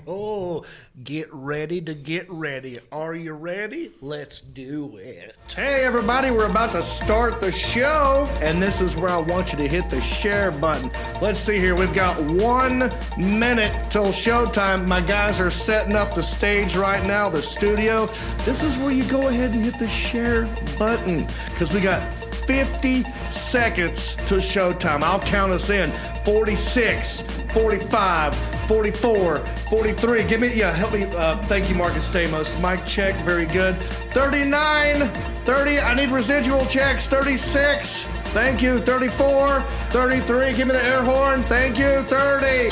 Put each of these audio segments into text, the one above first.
Oh, get ready to get ready. Are you ready? Let's do it. Hey, everybody, we're about to start the show, and this is where I want you to hit the share button. Let's see here. We've got 1 minute till showtime. My guys are setting up the stage right now, the studio. This is where you go ahead and hit the share button because we got 50 seconds to showtime. I'll count us in. 46, 45, 44, 43. Help me. Thank you, Marcus Stamos. Mic check, very good. 39, 30. I need residual checks. 36. Thank you. 34, 33. Give me the air horn. Thank you. 30.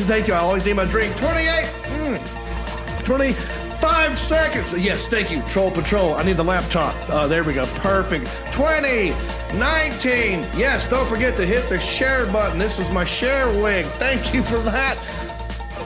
Thank you. I always need my drink. 28. 25 seconds. Yes, thank you. Troll Patrol. I need the laptop. There we go. Perfect. 20, 19. Yes, don't forget to hit the share button. This is my share wig. Thank you for that.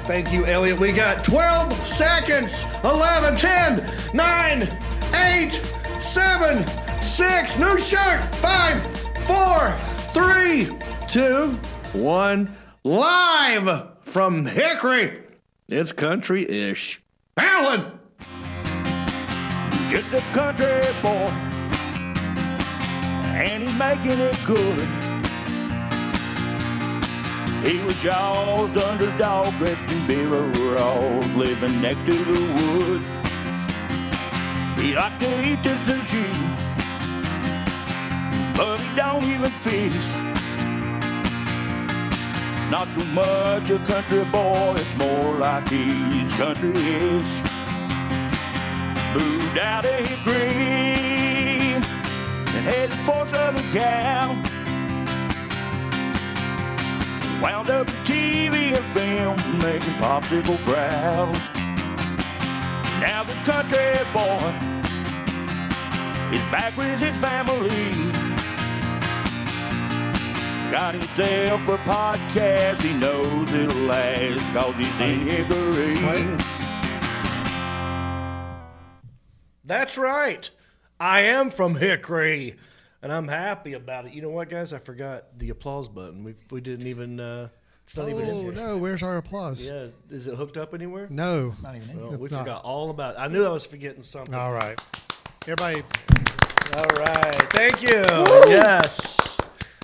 Thank you, Elliot. We got 12 seconds. 11, 10, 9, 8, 7, 6. New shirt. 5, 4, 3, 2, 1. Live from Hickory. It's country-ish. Alan! Just a country boy, and he's making it good. He was y'all's underdog, dressed in overalls, living next to the wood. He liked to eat the sushi, but he don't even fish. Not so much a country boy, it's more like he's country-ish. Moved out of Hickory and headed for Southern Cal. Wound up in TV and film, making Popsicle proud. Now this country boy is back with his family. Got himself a podcast, he knows it'll last, cause he's in Hickory. That's right. I am from Hickory, and I'm happy about it. You know what, guys? I forgot the applause button. We didn't even, it's not even in here. Oh, no, where's our applause? Yeah, is it hooked up anywhere? No. It's not even in. Well, we not. forgot all about it. I knew I was forgetting something. All right. Everybody. All right. Thank you. Woo! Yes.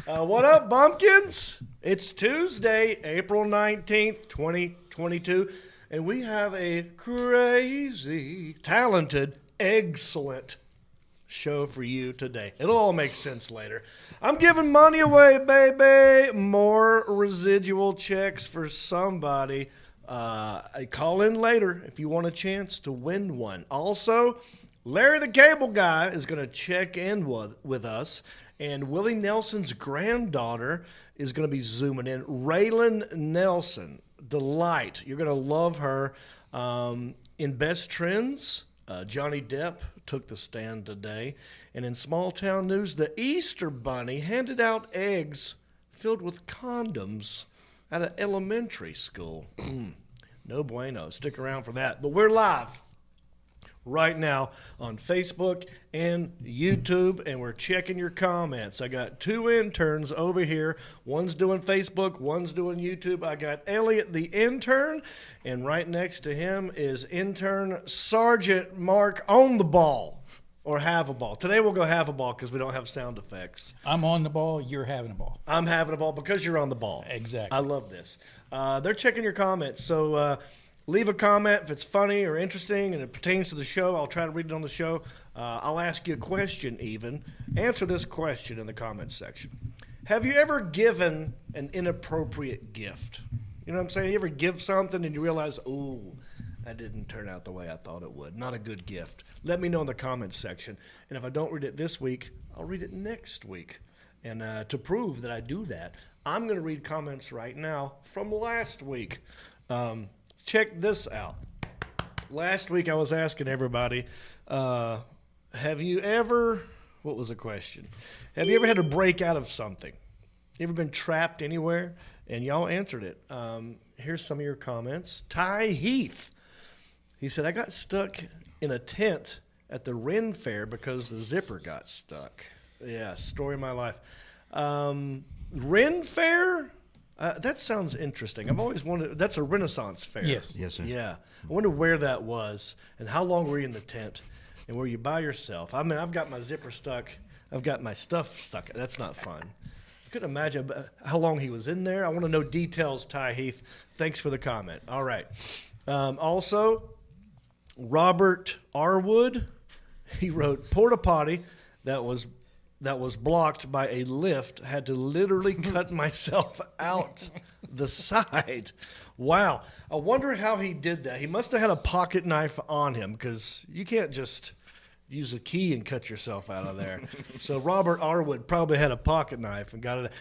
What up, bumpkins? It's Tuesday, April 19th, 2022, and we have a crazy, talented, excellent show for you today. It'll all make sense later. I'm giving money away, baby. More residual checks for somebody. Call in later if you want a chance to win one. Also, Larry the Cable Guy is going to check in with us, and Willie Nelson's granddaughter is going to be zooming in. Raylan Nelson, delight. You're going to love her. In Best Trends, Johnny Depp took the stand today. And in small town news, the Easter Bunny handed out eggs filled with condoms at an elementary school. No bueno. Stick around for that. But we're live right now on Facebook and YouTube, and we're checking your comments. I got 2 interns over here. One's doing Facebook, one's doing YouTube. I got Elliot the intern, and right next to him is intern Sergeant Mark on the ball, or have a ball. Today we'll go have a ball because we don't have sound effects. I'm on the ball, you're having a ball. I'm having a ball because you're on the ball. Exactly. I love this. They're checking your comments, so leave a comment if it's funny or interesting and it pertains to the show. I'll try to read it on the show. I'll ask you a question even. Answer this question in the comments section. Have you ever given an inappropriate gift? You know what I'm saying? You ever give something and you realize, ooh, that didn't turn out the way I thought it would. Not a good gift. Let me know in the comments section. And if I don't read it this week, I'll read it next week. And to prove that I do that, I'm going to read comments right now from last week. Check this out. Last week I was asking everybody, have you ever, what was the question? Have you ever had to break out of something? You ever been trapped anywhere? And y'all answered it. Here's some of your comments. Ty Heath. He said, I got stuck in a tent at the Ren Fair because the zipper got stuck. Yeah, story of my life. Ren Fair? That sounds interesting. I've always wondered. That's a Renaissance fair. Yes. Yes, sir. Yeah. I wonder where that was and how long were you in the tent and were you by yourself? I mean, I've got my zipper stuck. I've got my stuff stuck. That's not fun. I couldn't imagine how long he was in there. I want to know details, Ty Heath. Thanks for the comment. All right. Also, Robert Arwood, he wrote, porta potty that was blocked by a lift, had to literally cut myself out the side. Wow. I wonder how he did that. He must have had a pocket knife on him because you can't just use a key and cut yourself out of there. So Robert Arwood probably had a pocket knife and got it.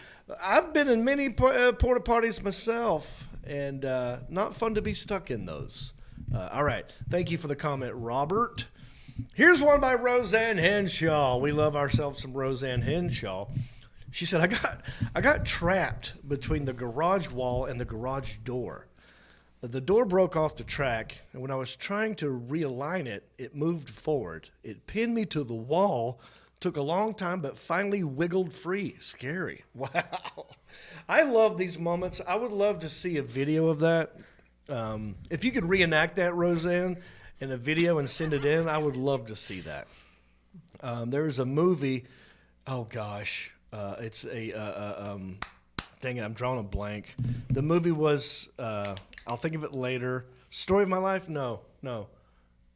I've been in many porta potties myself, and not fun to be stuck in those. All right. Thank you for the comment, Robert. Here's one by Roseanne Henshaw. We love ourselves some Roseanne Henshaw. She said, I got trapped between the garage wall and the garage door. The door broke off the track, and when I was trying to realign it, it moved forward. It pinned me to the wall. Took a long time, but finally wiggled free. Scary. Wow. I love these moments. I would love to see a video of that. If you could reenact that, Roseanne, in a video and send it in, I would love to see that. There's a movie. Oh gosh, it's a dang it, I'm drawing a blank. The movie was I'll think of it later. Story of My Life? No.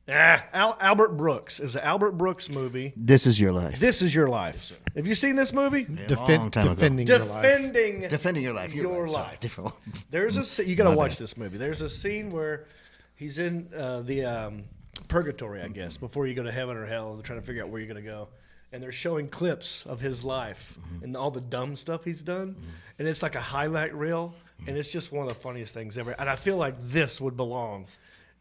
Albert Brooks. Is an Albert Brooks movie. This Is Your Life. This Is Your Life. Have you seen this movie? Yeah, long time ago. Defending your life. Defending Your Life. Your Sorry, life. different one. There's you got to watch this movie. There's a scene where he's in the purgatory, I guess, before you go to heaven or hell. They're trying to figure out where you're going to go. And they're showing clips of his life and all the dumb stuff he's done. And it's like a highlight reel. And it's just one of the funniest things ever. And I feel like this would belong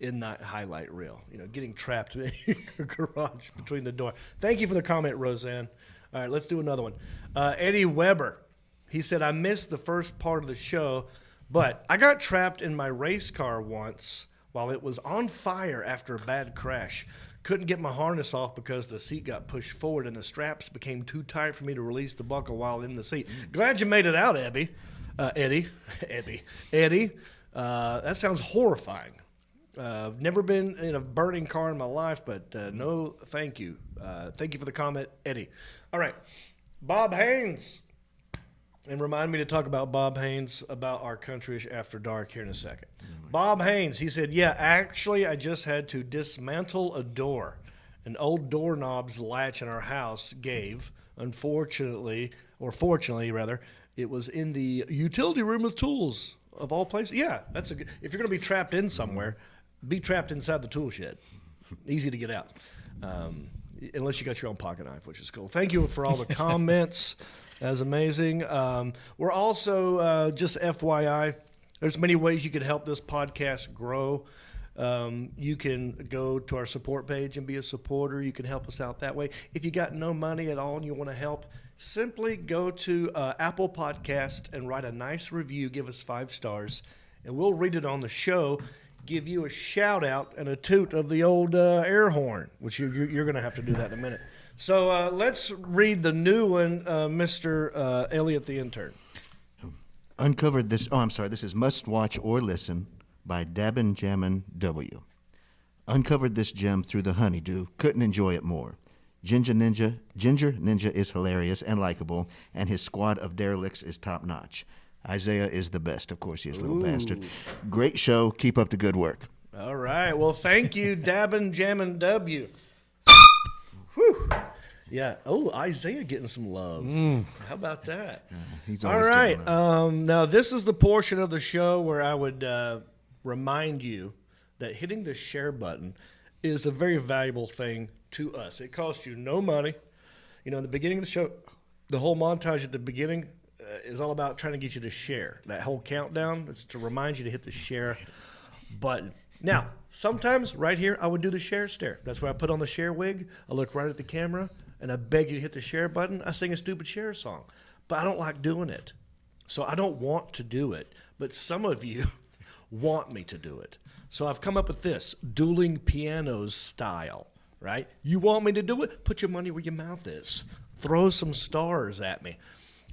in that highlight reel. You know, getting trapped in your garage between the door. Thank you for the comment, Roseanne. All right, let's do another one. Eddie Weber. He said, I missed the first part of the show, but I got trapped in my race car once while it was on fire after a bad crash. Couldn't get my harness off because the seat got pushed forward and the straps became too tight for me to release the buckle while in the seat. Glad you made it out, Eddie. Eddie. That sounds horrifying. I've never been in a burning car in my life, but no, thank you. Thank you for the comment, Eddie. All right, Bob Haynes. And remind me to talk about Bob Haynes about our Countryish After Dark here in a second. Bob Haynes, he said, yeah, actually, I just had to dismantle a door. An old doorknob's latch in our house gave. Unfortunately, or fortunately, rather, it was in the utility room with tools of all places. Yeah, that's a good. If you're going to be trapped in somewhere, be trapped inside the tool shed. Easy to get out. Unless you got your own pocket knife, which is cool. Thank you for all the comments. That was amazing. We're also, just FYI, there's many ways you could help this podcast grow. You can go to our support page and be a supporter. You can help us out that way. If you got no money at all and you want to help, simply go to Apple Podcast and write a nice review. Give us 5 stars, and we'll read it on the show. Give you a shout out and a toot of the old air horn, which you're going to have to do that in a minute. So let's read the new one, Mr. Elliot the intern. Uncovered this. Oh, I'm sorry. This is Must Watch or Listen by Dabin Jammin W. Uncovered this gem through the honeydew. Couldn't enjoy it more. Ginger Ninja is hilarious and likable, and his squad of derelicts is top notch. Isaiah is the best. Of course, he is a little bastard. Great show. Keep up the good work. All right. Well, thank you, Dabin Jammin W. Whew. Yeah. Oh, Isaiah getting some love. How about that? He's All always right. getting love. Now, this is the portion of the show where I would remind you that hitting the share button is a very valuable thing to us. It costs you no money. You know, in the beginning of the show, the whole montage at the beginning is all about trying to get you to share. That whole countdown is to remind you to hit the share button. Now, sometimes right here, I would do the share stare. That's where I put on the share wig. I look right at the camera, and I beg you to hit the share button. I sing a stupid share song, but I don't like doing it. So I don't want to do it, but some of you want me to do it. So I've come up with this, dueling pianos style, right? You want me to do it? Put your money where your mouth is. Throw some stars at me.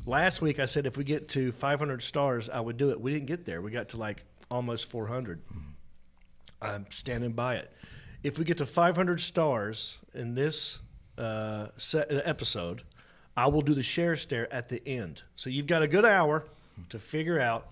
Last week I said if we get to 500 stars, I would do it. We didn't get there. We got to like almost 400. I'm standing by it. If we get to 500 stars in this episode, I will do the share stare at the end. So you've got a good hour to figure out.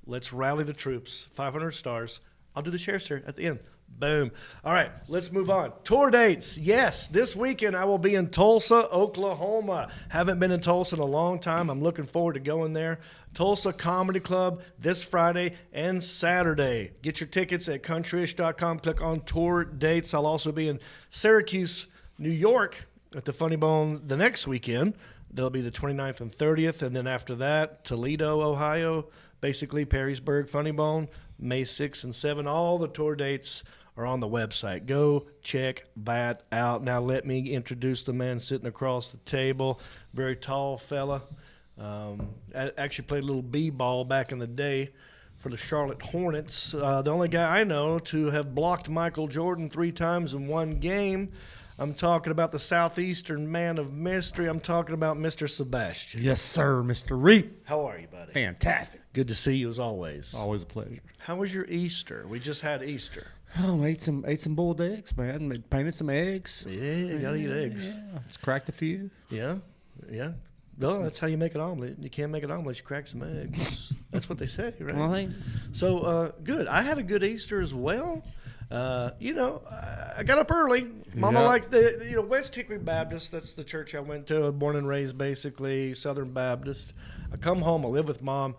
Let's rally the troops. 500 stars. I'll do the share stare at the end. Boom. All right, let's move on. Tour dates. Yes, this weekend I will be in Tulsa, Oklahoma. Haven't been in Tulsa in a long time. I'm looking forward to going there. Tulsa Comedy Club this Friday and Saturday. Get your tickets at countryish.com. Click on tour dates. I'll also be in Syracuse, New York at the Funny Bone the next weekend. That'll be the 29th and 30th. And then after that, Toledo, Ohio, basically Perrysburg, Funny Bone, May 6th and 7th. All the tour dates are on the website. Go check that out. Now let me introduce the man sitting across the table. Very tall fella. I actually played a little b-ball back in the day for the Charlotte Hornets. The only guy I know to have blocked Michael Jordan 3 times in one game. I'm talking about the Southeastern man of mystery. I'm talking about Mr. Sebastian. Yes, sir, Mr. Reep. How are you, buddy? Fantastic. Good to see you as always. Always a pleasure. How was your Easter? We just had Easter. Oh, ate some boiled eggs, man. Painted some eggs. Yeah, you gotta eat eggs. Yeah, just cracked a few. Yeah, yeah. No, that's how you make an omelet. You can't make an omelet, you crack some eggs. That's what they say, right? Well, So, good. I had a good Easter as well. I got up early. Mama Yeah. liked West Hickory Baptist. That's the church I went to. Born and raised, basically, Southern Baptist. I come home. I live with Mom.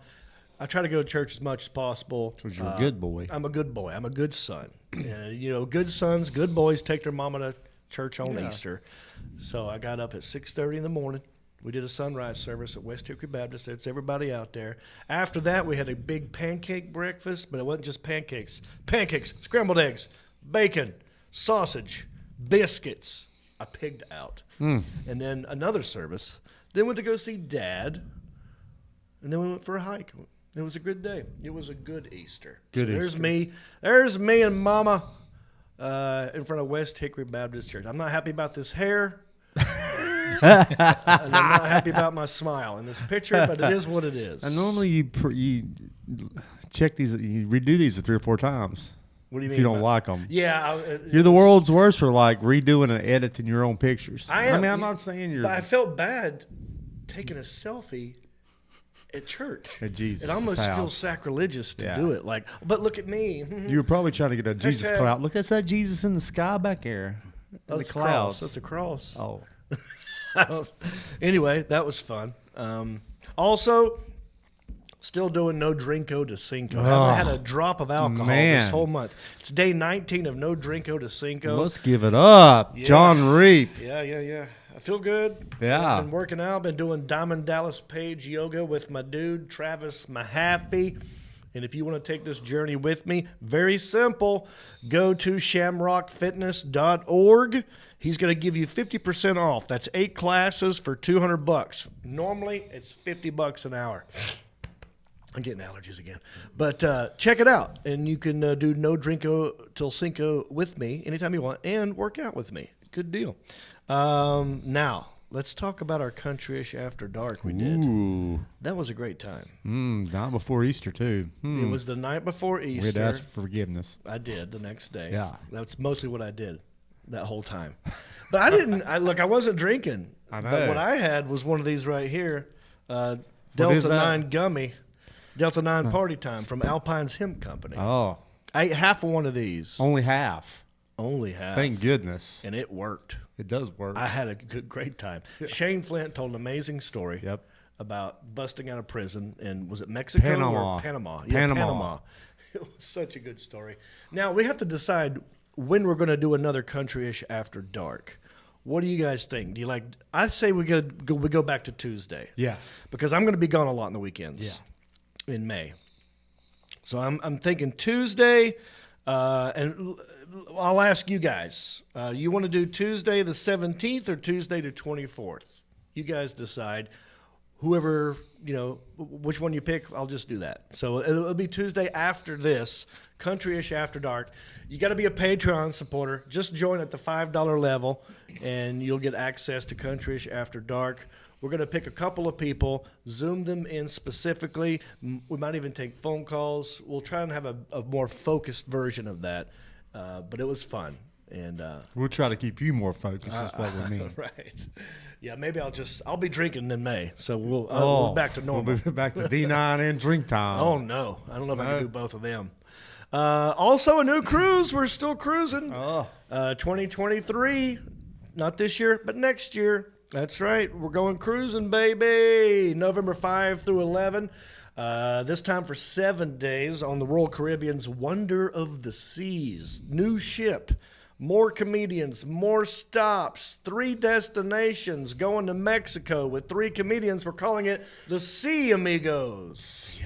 I try to go to church as much as possible. Because you're a good boy. I'm a good boy. I'm a good son. And, good sons, good boys take their mama to church on Easter. So I got up at 6:30 in the morning. We did a sunrise service at West Hickory Baptist. It's everybody out there. After that, we had a big pancake breakfast, but it wasn't just pancakes. Pancakes, scrambled eggs, bacon, sausage, biscuits. I pigged out. And then another service. Then went to go see Dad. And then we went for a hike. It was a good day. It was a good Easter. Good There's Easter. me. There's me and Mama in front of West Hickory Baptist Church. I'm not happy about this hair. And I'm not happy about my smile in this picture, but it is what it is. And normally you check these, you redo these 3 or 4 times. What do you if mean? you don't like them. Yeah. You're the world's worst for like redoing and editing your own pictures. I am. mean, I'm not saying you're. But I felt bad taking a selfie at church. At Jesus' It almost house. feels sacrilegious to Yeah. do it. Like, but look at me. You were probably trying to get a Jesus Hashtag- cloud. Look, that's that Jesus in the sky back there. In That's the a cross. clouds. That's a cross. Oh. Anyway, that was fun. Also, still doing no Drinko to Cinco. I haven't had a drop of alcohol this man. whole month. It's day 19 of no Drinko to Cinco. Let's give it up. Yeah. Jon Reep. Yeah. I feel good. Yeah. I've been working out. Been doing Diamond Dallas Page yoga with my dude, Travis Mahaffey. And if you want to take this journey with me, very simple. Go to shamrockfitness.org. He's going to give you 50% off. That's 8 classes for $200. Normally, it's $50 an hour. I'm getting allergies again. But check it out. And you can do no Drinko till Cinco with me anytime you want and work out with me. Good deal. Now, let's talk about our Countryish After Dark we did. Ooh. That was a great time. Not before Easter, too. It was the night before We had Easter. to ask for forgiveness. I did the next day. Yeah. That's mostly what I did that whole time. But I didn't, I wasn't drinking. I know. But what I had was one of these right here, is Delta that? 9 Gummy, Delta 9 Party Time from Alpine's Hemp Company. Oh. I ate half of one of these. Only half. Only half. Thank goodness. And it worked. It does work. I had a great time. Shane Flint told an amazing story Yep. about busting out of prison in, was it Mexico Panama. or Panama? Panama. It was such a good story. Now, we have to decide when we're going to do another Countryish After Dark. What do you guys think? Do you like? I say we go back to Tuesday. Yeah. Because I'm going to be gone a lot in the weekends. In May. So I'm thinking Tuesday, and I'll ask you guys. You want to do Tuesday the 17th or Tuesday the 24th? You guys decide. Whoever, which one you pick, I'll just do that. So it'll be Tuesday after this, Countryish After Dark. You got to be a Patreon supporter. Just join at the $5 level, and you'll get access to Countryish After Dark. We're going to pick a couple of people, Zoom them in specifically. We might even take phone calls. We'll try and have a more focused version of that. But it was fun. And We'll try to keep you more focused. That's what we mean. right. Yeah, maybe I'll be drinking in May. So we'll back to normal. We'll be back to D9 and drink time. Oh, no. I don't know if I can do both of them. Also, a new cruise. We're still cruising. 2023. Not this year, but next year. That's right. We're going cruising, baby. November 5 through 11. This time for 7 days on the Royal Caribbean's Wonder of the Seas. New ship. More comedians, more stops, 3 destinations, going to Mexico with 3 comedians. We're calling it the Sea Amigos.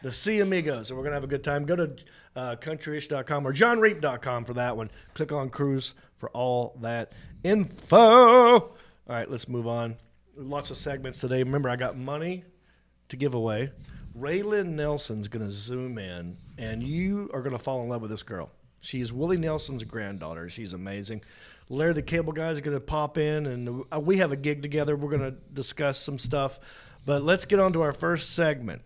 The Sea Amigos. And we're going to have a good time. Go to countryish.com or jonreep.com for that one. Click on cruise for all that info. All right, let's move on. Lots of segments today. Remember, I got money to give away. Raylan Nelson's going to zoom in, and you are going to fall in love with this girl. She's Willie Nelson's granddaughter. She's amazing. Larry the Cable Guy is going to pop in, and we have a gig together. We're going to discuss some stuff. But let's get on to our first segment.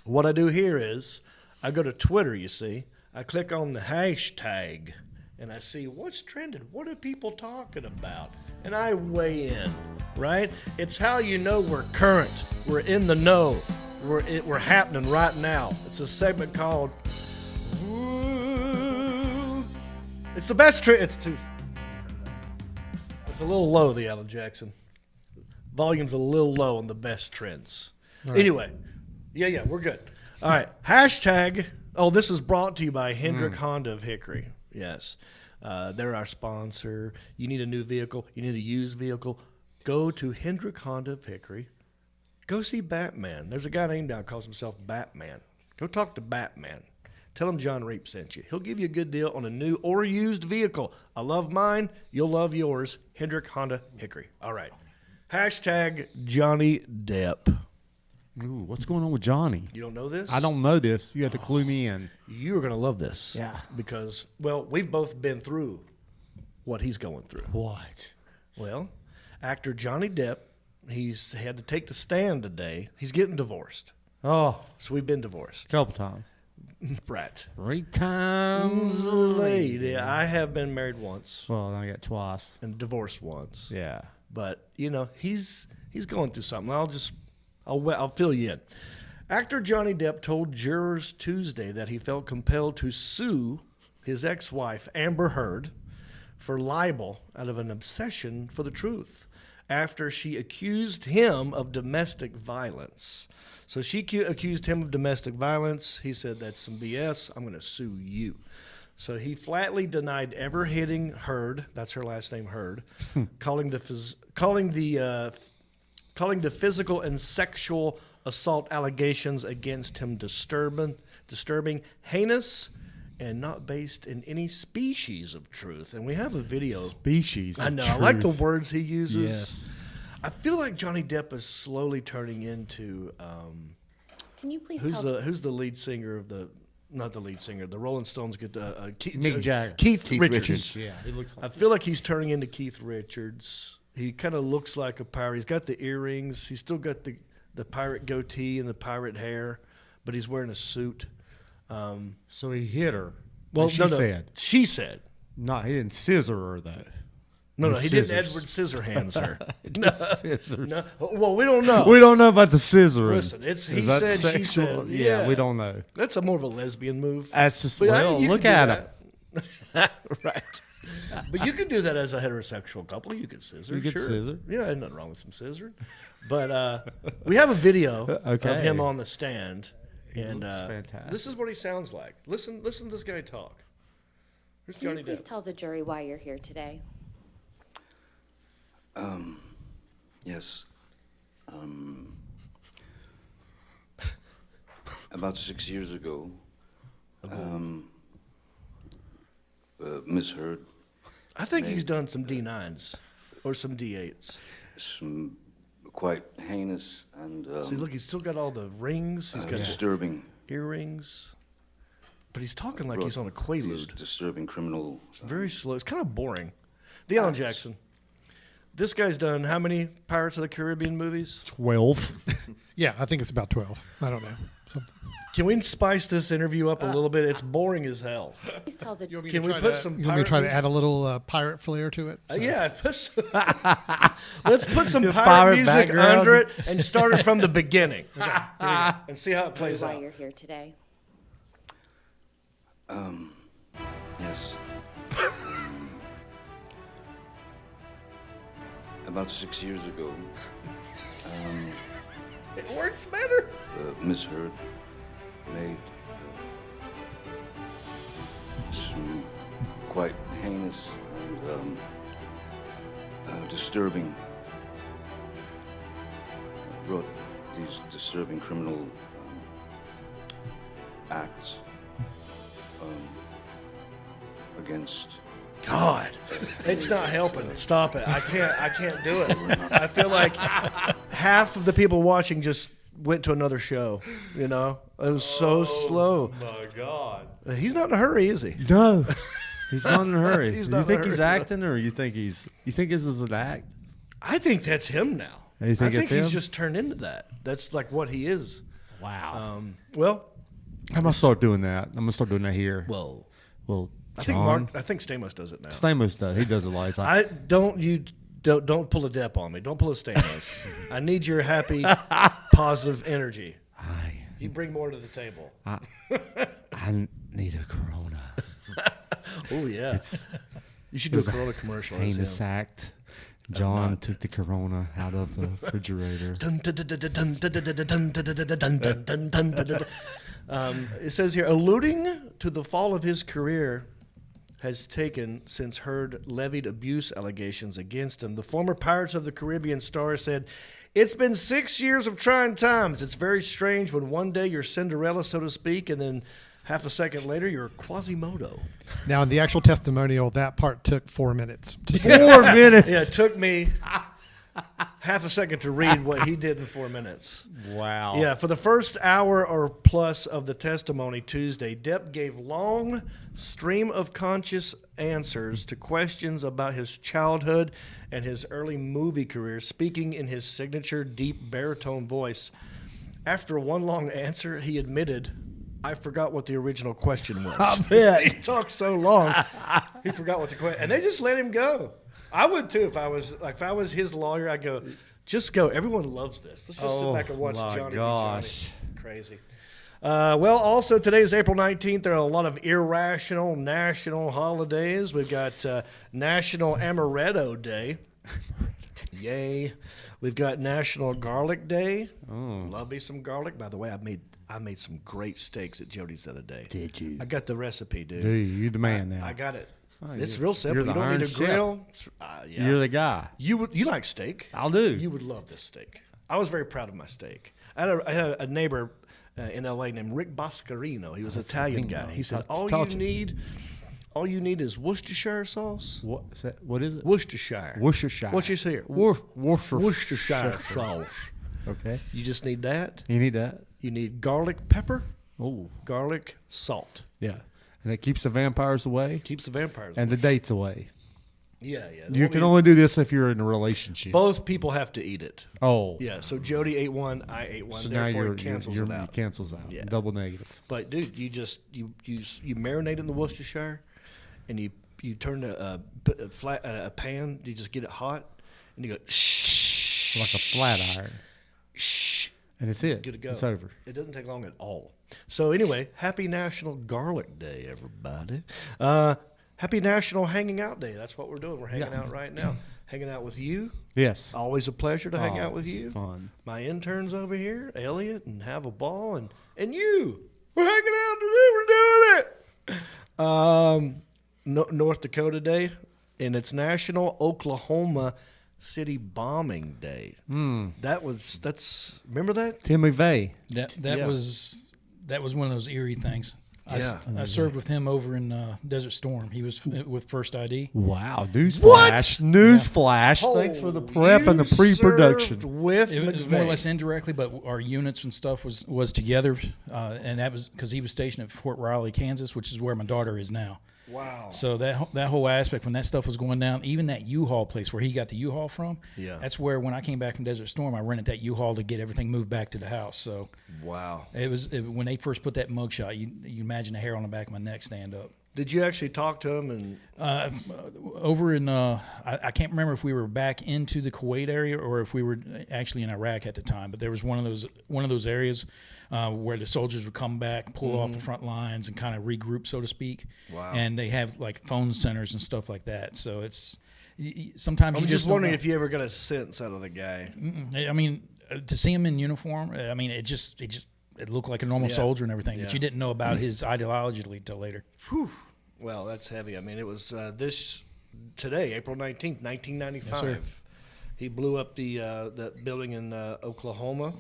What I do here is I go to Twitter, you see. I click on the hashtag, and I see what's trending. What are people talking about? And I weigh in, right? It's how you know we're current. We're in the know. We're happening right now. It's a segment called... It's the best trend. It's a little low, the Alan Jackson. Volume's a little low on the best trends. Right. Anyway, yeah, we're good. All right, hashtag. Oh, this is brought to you by Hendrick Honda of Hickory. Yes, they're our sponsor. You need a new vehicle. You need a used vehicle. Go to Hendrick Honda of Hickory. Go see Batman. There's a guy named now calls himself Batman. Go talk to Batman. Tell him Jon Reep sent you. He'll give you a good deal on a new or used vehicle. I love mine. You'll love yours. Hendrick Honda Hickory. All right. Hashtag Johnny Depp. Ooh, what's going on with Johnny? You don't know this? I don't know this. You have to clue me in. You're going to love this. Yeah. Because, well, we've both been through what he's going through. What? Well, actor Johnny Depp, he's had to take the stand today. He's getting divorced. Oh, So we've been divorced. a couple times. Right. 3 times. Lady. I have been married once Well, I got twice. and divorced once. Yeah. But, you know, he's going through something. I'll fill you in. Actor Johnny Depp told jurors Tuesday that he felt compelled to sue his ex-wife, Amber Heard, for libel out of an obsession for the truth after she accused him of domestic violence. So she accused him of domestic violence. He said, that's some BS. I'm going to sue you. So he flatly denied ever hitting Heard. That's her last name, Heard. calling the physical and sexual assault allegations against him disturbing, heinous, and not based in any species of truth. And we have a video. Species. I of know. truth. I like the words he uses. Yes. I feel like Johnny Depp is slowly turning into Can you please who's tell the lead singer of the not the lead singer, the Rolling Stones get Mick Jagger. Keith Richards. Richards. Yeah, he looks I like feel like he's turning into Keith Richards. He kind of looks like a pirate. He's got the earrings. He's still got the pirate goatee and the pirate hair, but he's wearing a suit. So he hit her. Well, she said. She said. No, he didn't scissor her, though. No, he didn't Scissors. Edward Scissorhands her. Scissors. No. Well, we don't know. We don't know about the scissoring. Listen, it's he Is that said, she sexual? said. Yeah, we don't know. That's more of a lesbian move. That's just, But, well, you look could do at him. that. Right. But you could do that as a heterosexual couple. You could scissor. You could sure. scissor. Yeah, ain't nothing wrong with some scissoring. But we have a video Okay. of him on the stand. And looks fantastic. This is what he sounds like. Listen to this guy talk. Here's Can Johnny you please Depp. tell the jury why you're here today? Yes. About 6 years ago, Miss Heard, I think he's done some D9s or some D8s. some quite heinous and See, look, he's still got all the rings. He's got disturbing. earrings. But he's talking like brought he's on a these Quaalude. disturbing criminal. It's very slow. It's kind of boring. The Alan Jackson. This guy's done how many Pirates of the Caribbean movies? 12. Yeah, I think it's about 12. I don't know. Something. Can we spice this interview up a little bit? It's boring as hell. Please tell the Can we put some You want me to try to music? add a little pirate flair to it? So- Yeah, let's put some pirate pirate music background. under it and start it from the beginning. Okay, here we go. And see how it plays why out. you're here today. Yes. About 6 years ago, It works better. Miss Heard made some quite heinous and disturbing, brought these disturbing criminal acts against. God, it's not helping. Stop it. I can't do it. I feel like half of the people watching just went to another show. You know, it was so slow. My God. He's not in a hurry, is he? No. He's not in a hurry. He's Do not you in a think he's hurry. acting, or you think this is an act? I think that's him now. You think I it's think he's him? just turned into that. That's like what he is. Wow. Well, I'm gonna start doing that. I'm gonna start doing that here. well, Well, I think John, I think Stamos does it now. Stamos does. He does a lot. He's like, Don't pull a Depp on me. Don't pull a Stamos. I need your happy, positive energy. You bring more to the table. I need a Corona. Oh yeah, you should do a Corona commercial. as Heinous him. act. John took the Corona out of the refrigerator. It says here, alluding to the fall of his career has taken since Heard levied abuse allegations against him. The former Pirates of the Caribbean star said, "It's been 6 years of trying times. It's very strange when one day you're Cinderella, so to speak, and then half a second later you're Quasimodo." Now, in the actual testimonial, that part took 4 minutes. to say. 4 minutes. Yeah, it took me half a second to read what he did in 4 minutes. Wow. Yeah, for the first hour or plus of the testimony Tuesday, Depp gave long stream of conscious answers to questions about his childhood and his early movie career, speaking in his signature deep baritone voice. After one long answer, he admitted, "I forgot what the original question was." I bet. He talked so long, he forgot what the question. And they just let him go. I would too if I was his lawyer. I'd go, just go. Everyone loves this. Let's just sit back and watch my Johnny be gosh. Johnny. Crazy. Well, also today is April 19th. There are a lot of irrational national holidays. We've got National Amaretto Day. Yay. We've got National Garlic Day. Love me some garlic. By the way, I made some great steaks at Jody's the other day. Did you? I got the recipe, dude. Dude, you're the man now. I got it. Oh, It's you're- real simple. you're the You don't Iron need a Chef. grill. Yeah. You're the guy. You like steak? I'll do. You would love this steak. I was very proud of my steak. I had a neighbor in L.A. named Rick Boscarino. He was an Italian guy. He said, all you need is Worcestershire sauce. What is that? What is it? Worcestershire. Worcestershire. What's this here? Worcestershire. Worcestershire sauce. Okay. You just need that. You need that. You need garlic pepper, Oh, garlic salt. yeah. And it keeps the vampires away Keeps the vampires. and the dates away. yeah. You can only do this if you're in a relationship. Both people have to eat it. Oh. Yeah, so Jody ate one, I ate one. So now Therefore, it cancels it it out. cancels out. Yeah. Double negative. But dude, you marinate it in the Worcestershire, and you turn a pan. You just get it hot, and you go shh, Like a flat iron. shh. And it's it. Good to go. It's over. It doesn't take long at all. So anyway, happy National Garlic Day, everybody. Happy National Hanging Out Day. That's what we're doing. We're hanging out right now. Hanging out with you. Yes. Always a pleasure to hang Oh, out with it's you. fun. My interns over here, Elliot, and have a ball, and you. We're hanging out today. We're doing it. North Dakota Day, and it's National Oklahoma City Bombing Day. Remember that? Tim McVeigh. That Yeah. was one of those eerie things. Yeah. I served with him over in Desert Storm. He was with First ID. Wow. Newsflash. Newsflash. Thanks for the prep and the You pre-production. served with It was more or McVeigh. less indirectly, but our units and stuff was together, and that was because he was stationed at Fort Riley, Kansas, which is where my daughter is now. Wow. So that whole aspect, when that stuff was going down, even that U-Haul place where he got the U-Haul from, that's where when I came back from Desert Storm, I rented that U-Haul to get everything moved back to the house. So wow. When they first put that mugshot, you imagine the hair on the back of my neck stand up. Did you actually talk to him? And over in I can't remember if we were back into the Kuwait area or if we were actually in Iraq at the time, but there was one of those areas where the soldiers would come back, pull off the front lines, and kind of regroup, so to speak. Wow. And they have like phone centers and stuff like that. So it's sometimes I'm you just don't wondering know. if you ever got a sense out of the guy. I mean, to see him in uniform, I mean, it looked like a normal soldier and everything, but you didn't know about his ideology till later. Whew. Well, that's heavy. I mean, it was today, April 19th, 1995. Yes, he blew up the building in Oklahoma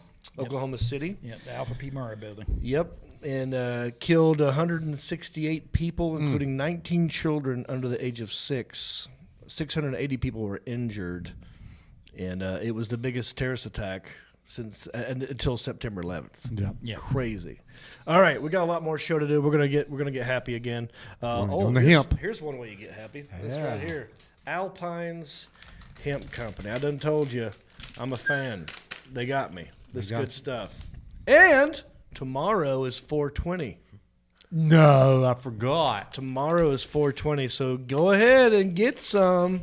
City. Yeah, the Alpha P. Murrah building. Yep, and killed 168 people, including 19 children under the age of 6. 680 people were injured, and it was the biggest terrorist attack since until September 11th. Yeah. Crazy. All right, we got a lot more show to do. We're gonna get happy again. On the hemp. Here's one way you get happy. This right here, Alpine's Hemp Company. I done told you, I'm a fan. They got me. This is good stuff. And tomorrow is 420. No, I forgot. Tomorrow is 420, so go ahead and get some.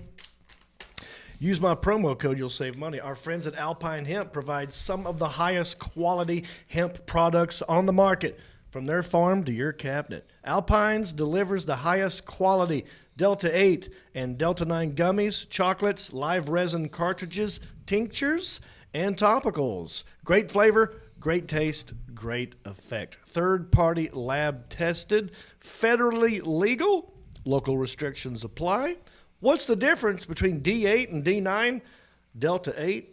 Use my promo code, you'll save money. Our friends at Alpine Hemp provide some of the highest quality hemp products on the market, from their farm to your cabinet. Alpine's delivers the highest quality Delta 8 and Delta 9 gummies, chocolates, live resin cartridges, tinctures, and topicals. Great flavor, great taste, great effect. Third-party lab tested, federally legal, local restrictions apply. What's the difference between D8 and D9? Delta 8,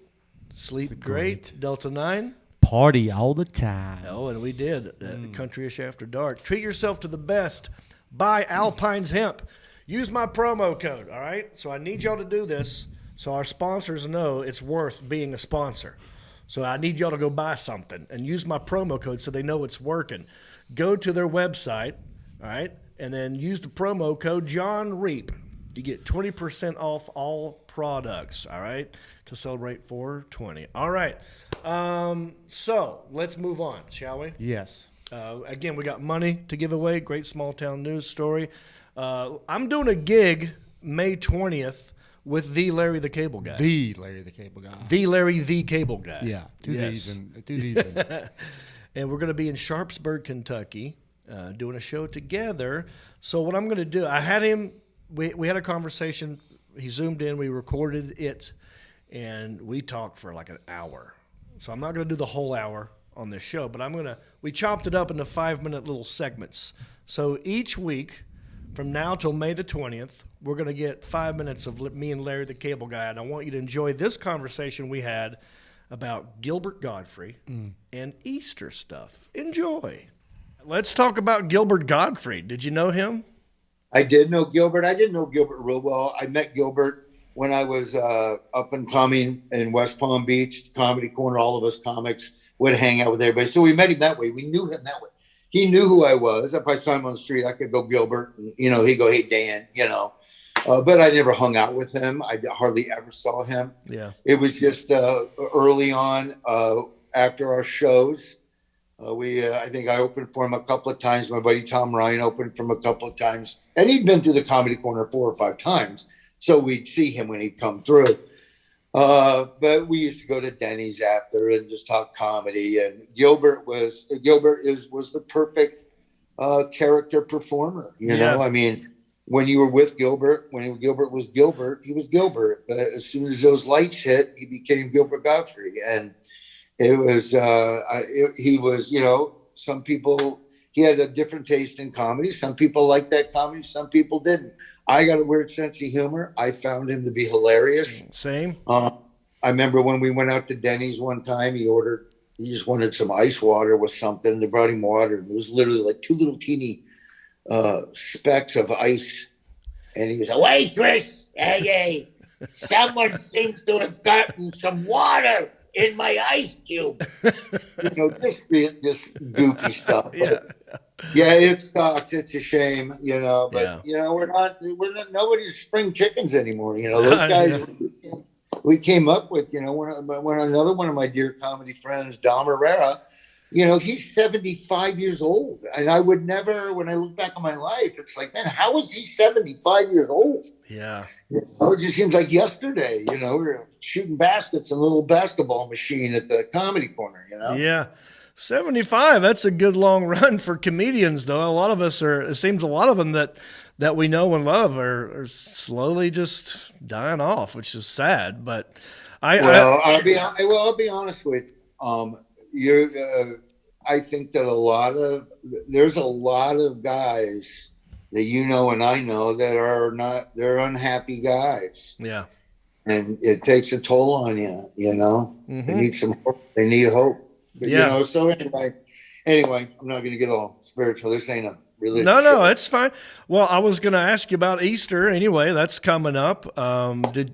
sleep great. Delta 9, Party all the time. oh, and we did. Countryish After Dark. Treat yourself to the best. Buy Alpine's Hemp. Use my promo code, all right? So I need y'all to do this so our sponsors know it's worth being a sponsor. So I need y'all to go buy something and use my promo code so they know it's working. Go to their website, all right, and then use the promo code Jon Reep. You get 20% off all products, all right, to celebrate 420. All right, so let's move on, shall we? Yes. Again, we got money to give away, great small town news story. I'm doing a gig May 20th with the Larry the Cable Guy. The Larry the Cable Guy. The Larry the Cable Guy. Yeah. Do Yes. these. And we're going to be in Sharpsburg, Kentucky, doing a show together. So what I'm going to do, I had him, we had a conversation. He zoomed in, we recorded it, and we talked for like an hour. So I'm not going to do the whole hour on this show, but we chopped it up into 5-minute little segments. So each week, from now till May the 20th, we're going to get 5 minutes of me and Larry the Cable Guy, and I want you to enjoy this conversation we had about Gilbert Godfrey and Easter stuff. Enjoy. Let's talk about Gilbert Godfrey. Did you know him? I did know Gilbert. I didn't know Gilbert real well. I met Gilbert when I was up and coming in West Palm Beach, Comedy Corner. All of us comics would hang out with everybody. So we met him that way. We knew him that way. He knew who I was. If I saw him on the street, I could go Gilbert. And, he'd go, hey, Dan, But I never hung out with him. I hardly ever saw him. Yeah. It was just early on after our shows. I think I opened for him a couple of times. My buddy Tom Ryan opened for him a couple of times. And he'd been to the Comedy Corner 4 or 5 times. So we'd see him when he'd come through. But we used to go to Denny's after and just talk comedy. And Gilbert was the perfect character performer. You know, I mean, when you were with Gilbert, when Gilbert was Gilbert, he was Gilbert. But as soon as those lights hit, he became Gilbert Godfrey. And it was, he was, some people, he had a different taste in comedy. Some people liked that comedy. Some people didn't. I got a weird sense of humor. I found him to be hilarious. Same. I remember when we went out to Denny's one time, he just wanted some ice water with something. They brought him water. It was literally like 2 little teeny specks of ice. And he was like, waitress, hey, someone seems to have gotten some water in my ice cube. Just goofy stuff. Yeah. Yeah, it sucks. It's a shame, but Yeah. we're not nobody's spring chickens anymore. Those guys we came up with, when another one of my dear comedy friends, Dom Herrera, he's 75 years old. And I would never, when I look back on my life, it's like, man, how is he 75 years old? Yeah. It just seems like yesterday, we were shooting baskets in a little basketball machine at the Comedy Corner, Yeah. 75, that's a good long run for comedians, though. A lot of us it seems a lot of them that we know and love are slowly just dying off, which is sad. But I'll be honest with you. I think that there's a lot of guys that and I know that they're unhappy guys. Yeah. And it takes a toll on you, Mm-hmm. They need some hope. They need hope. But, Yeah. So anyway, I'm not going to get all spiritual. This ain't a religion. No, it's fine. Well, I was going to ask you about Easter anyway. That's coming up. Do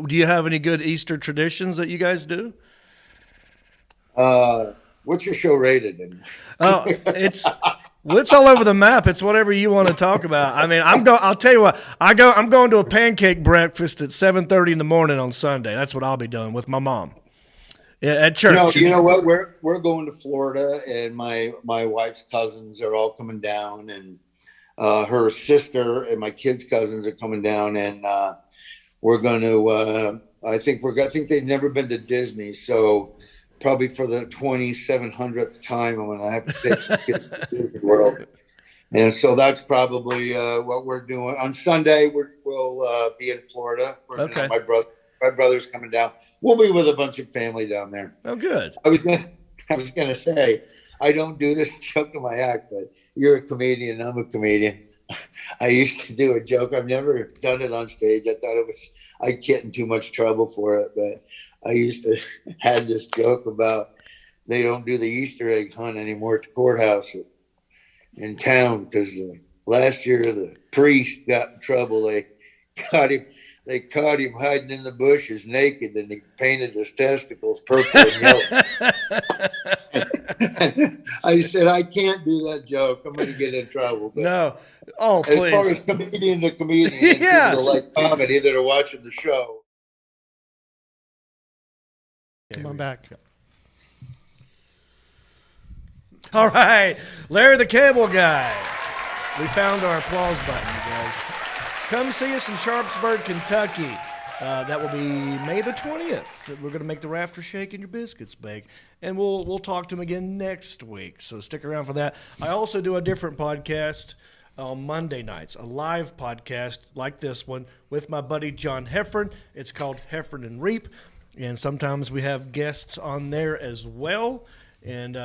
you have any good Easter traditions that you guys do? What's your show rated? Oh, it's all over the map. It's whatever you want to talk about. I mean, I'll tell you what. I'm going to a pancake breakfast at 7:30 in the morning on Sunday. That's what I'll be doing with my mom. Yeah, at church. You know what? We're going to Florida, and my wife's cousins are all coming down, and her sister and my kids' cousins are coming down, and we're going to. I think they've never been to Disney, so probably for the 2700th time, I'm going to have to take some kids to Disney World, and so that's probably what we're doing on Sunday. We'll be in Florida. Okay. My brother's coming down. We'll be with a bunch of family down there. Oh, good. I was gonna say, I don't do this joke in my act, but you're a comedian, I'm a comedian. I used to do a joke. I've never done it on stage. I thought I'd get in too much trouble for it, but I used to had this joke about they don't do the Easter egg hunt anymore at the courthouse in town because last year the priest got in trouble. They caught him hiding in the bushes naked, and he painted his testicles purple and yellow. I said, I can't do that joke. I'm going to get in trouble. But no. Oh, please. As far as comedian to comedian, Yes. people that like comedy that are watching the show. Come on back. All right. Larry the Cable Guy. We found our applause button, you guys. Come see us in Sharpsburg, Kentucky. That will be May the 20th. We're going to make the rafter shake and your biscuits bake. And we'll talk to him again next week. So stick around for that. I also do a different podcast on Monday nights, a live podcast like this one with my buddy John Heffron. It's called Heffron and Reep. And sometimes we have guests on there as well. And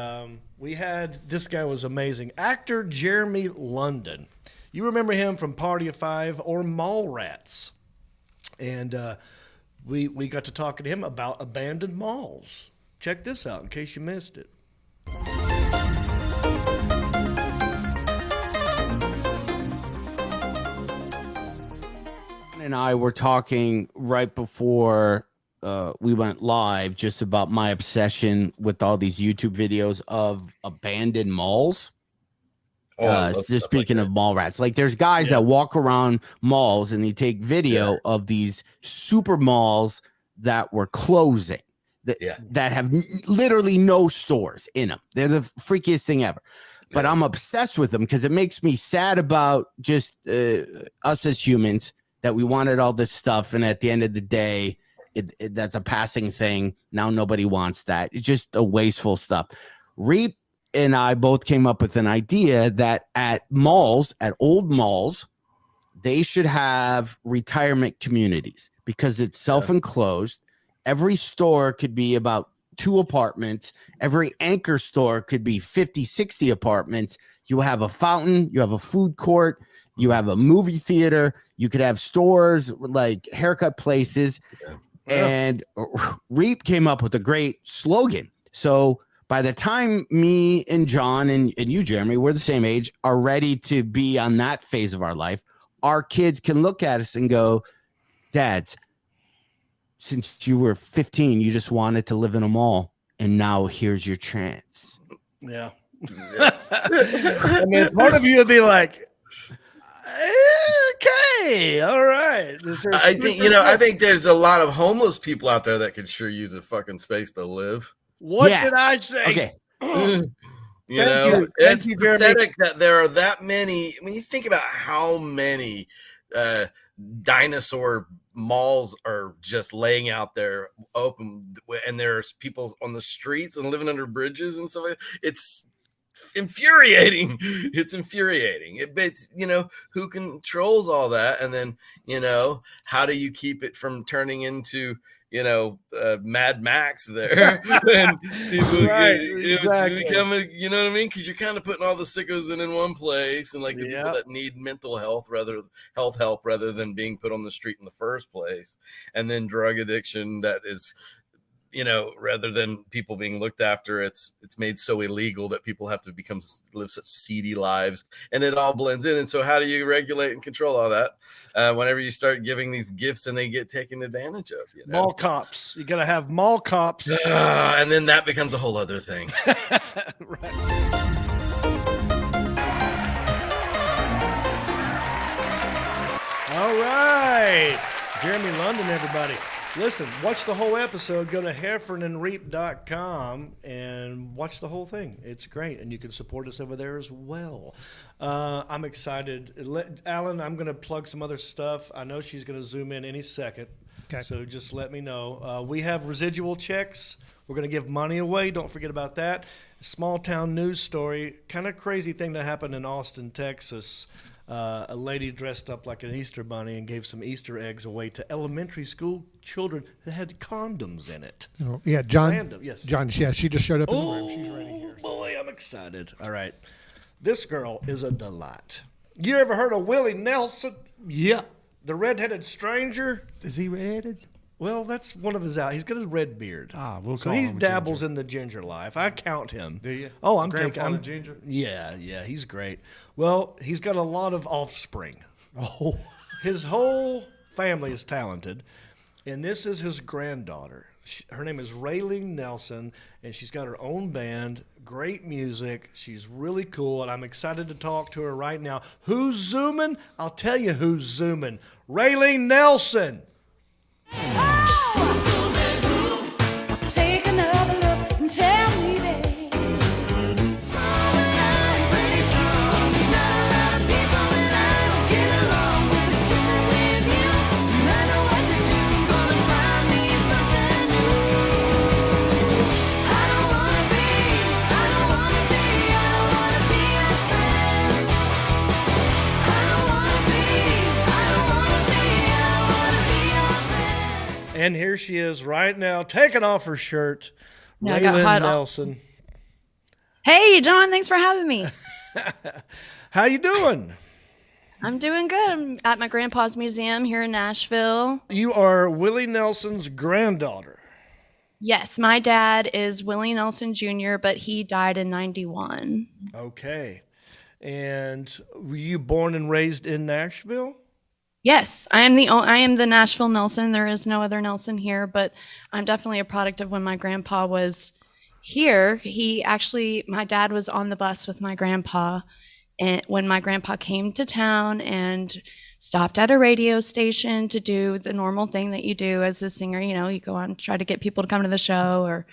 this guy was amazing. Actor Jeremy London. You remember him from Party of Five or Mallrats. And we got to talking to him about abandoned malls. Check this out in case you missed it. And I were talking right before we went live just about my obsession with all these YouTube videos of abandoned malls. Just speaking of mall rats, like there's guys that walk around malls and they take video of these super malls that were closing that have literally no stores in them. They're the freakiest thing ever. But I'm obsessed with them because it makes me sad about just us as humans that we wanted all this stuff. And at the end of the day, that's a passing thing. Now nobody wants that. It's just a wasteful stuff. Reep and I both came up with an idea that at malls, at old malls, they should have retirement communities because it's self-enclosed. Every store could be about 2 apartments. Every anchor store could be 50, 60 apartments. You have a fountain. You have a food court. You have a movie theater. You could have stores like haircut places. And Reep came up with a great slogan. So by the time me and John and you, Jeremy, we're the same age, are ready to be on that phase of our life, our kids can look at us and go, Dads, since you were 15, you just wanted to live in a mall, and now here's your chance. Yeah. I mean, part of you would be like, okay, all right. I think there's a lot of homeless people out there that could sure use a fucking space to live. What did I say? Okay. It's pathetic that there are that many. When you think about how many dinosaur malls are just laying out there open, and there's people on the streets and living under bridges and stuff, it's infuriating. It's infuriating. It's who controls all that, and then how do you keep it from turning into Mad Max there? And Exactly. becoming, you know what I mean? Because you're kind of putting all the sickos in one place, and like the people that need mental health help rather than being put on the street in the first place, and then drug addiction that is, rather than people being looked after, it's made so illegal that people have to live such seedy lives, and it all blends in. And so how do you regulate and control all that whenever you start giving these gifts and they get taken advantage of? Mall cops. You got to have mall cops. And then that becomes a whole other thing. Right. All right. Jeremy London, everybody. Listen, watch the whole episode. Go to heffernandreep.com and watch the whole thing. It's great, and you can support us over there as well. I'm excited. Alan, I'm going to plug some other stuff. I know she's going to zoom in any second, so just let me know. We have residual checks. We're going to give money away. Don't forget about that. Small town news story. Kind of crazy thing that happened in Austin, Texas. A lady dressed up like an Easter bunny and gave some Easter eggs away to elementary school children that had condoms in it. Oh, yeah, John. Random, yes. John. Yeah, she just showed up in the room. She's right here. Boy, I'm excited. All right, this girl is a delight. You ever heard of Willie Nelson? Yeah. The redheaded stranger. Is he redheaded? Well, that's one of his out. He's got his red beard. We'll so call he him dabbles Ginger. in the ginger life. I count him. Do you? Oh, I'm Grandfather taking Ginger. Yeah, he's great. Well, he's got a lot of offspring. Oh, his whole family is talented, and this is his granddaughter. Her name is Raylene Nelson, and she's got her own band. Great music. She's really cool, and I'm excited to talk to her right now. Who's zooming? I'll tell you who's zooming. Raylene Nelson. Take another look and tell me that And here she is right now, taking off her shirt. Yeah, I got Raylene hot Nelson. Hey, John, thanks for having me. How you doing? I'm doing good. I'm at my grandpa's museum here in Nashville. You are Willie Nelson's granddaughter. Yes, my dad is Willie Nelson Jr., but he died in 91. Okay. And were you born and raised in Nashville? Yes, I am the Nashville Nelson. There is no other Nelson here, but I'm definitely a product of when my grandpa was here. My dad was on the bus with my grandpa, and when my grandpa came to town and stopped at a radio station to do the normal thing that you do as a singer, you go on and try to get people to come to the show or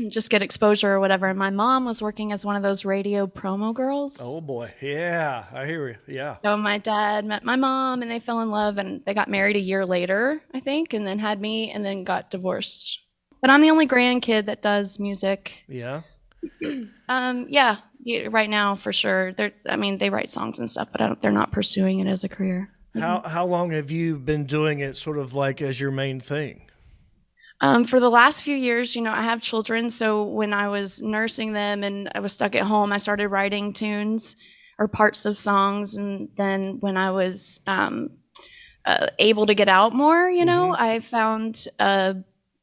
just get exposure or whatever. And my mom was working as one of those radio promo girls. Oh boy. Yeah, I hear you. Yeah. So my dad met my mom and they fell in love and they got married a year later, I think, and then had me and then got divorced. But I'm the only grandkid that does music. Yeah. Yeah, right now for sure. They write songs and stuff, but they're not pursuing it as a career. How long have you been doing it sort of like as your main thing? For the last few years, I have children, so when I was nursing them and I was stuck at home, I started writing tunes or parts of songs. And then when I was able to get out more, I found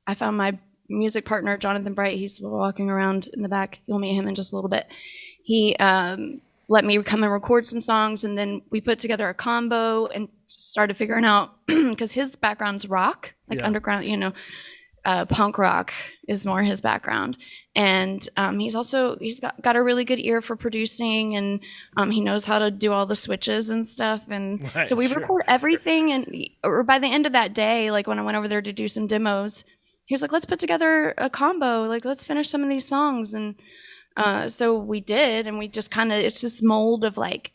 my music partner, Jonathan Bright. He's walking around in the back. You'll meet him in just a little bit. He let me come and record some songs, and then we put together a combo and started figuring out, because his background's rock, like underground, you know, punk rock is more his background. And he's got a really good ear for producing, and he knows how to do all the switches and stuff. And so we record everything, or by the end of that day, like when I went over there to do some demos, he was like, let's put together a combo, like let's finish some of these songs. And so we did, and we just kind of, it's this mold of like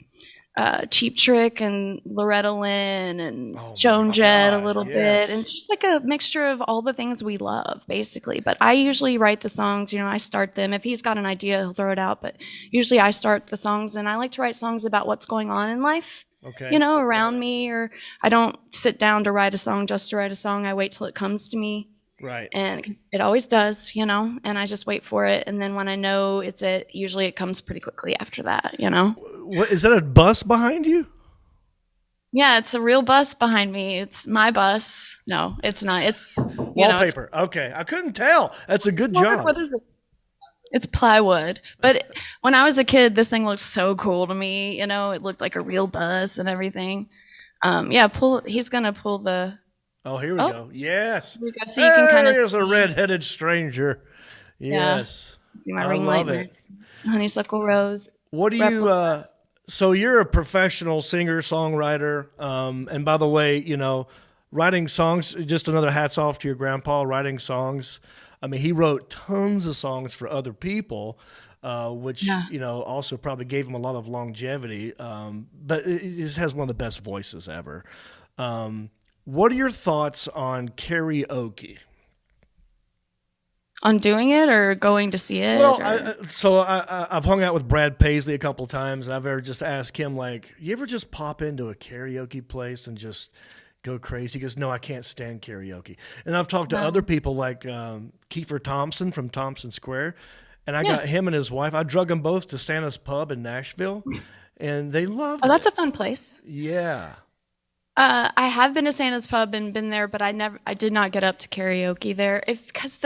Cheap Trick and Loretta Lynn and Joan Jett a little bit, and it's just like a mixture of all the things we love, basically. But I usually write the songs, you know, I start them. If he's got an idea, he'll throw it out, but usually I start the songs, and I like to write songs about what's going on in life, you know, around me, or I don't sit down to write a song just to write a song. I wait till it comes to me. Right. And it always does, you know, and I just wait for it. And then when I know it's it, usually it comes pretty quickly after that, you know. What, is that a bus behind you? Yeah, it's a real bus behind me. It's my bus. No, it's not. It's wallpaper. Okay. I couldn't tell. That's a good job. What is it? It's plywood. But when I was a kid, this thing looked so cool to me. You know, it looked like a real bus and everything. He's going to pull the... Oh, here we go. Yes. So you can kind of. There's a red-headed stranger. Yes. Yeah. My ring light. It. Honeysuckle rose. What do you? So you're a professional singer, songwriter, and by the way, you know, writing songs. Just another hats off to your grandpa writing songs. I mean, he wrote tons of songs for other people, which you know also probably gave him a lot of longevity. But it just has one of the best voices ever. What are your thoughts on karaoke? On doing it or going to see it? Well, I've hung out with Brad Paisley a couple times, and I've ever just asked him, like, you ever just pop into a karaoke place and just go crazy? He goes, no, I can't stand karaoke. And I've talked to other people like Kiefer Thompson from Thompson Square, and I got him and his wife. I drug them both to Santa's Pub in Nashville, and they loved it. Oh, that's a fun place. Yeah. I have been to Santa's Pub and been there, but I did not get up to karaoke there because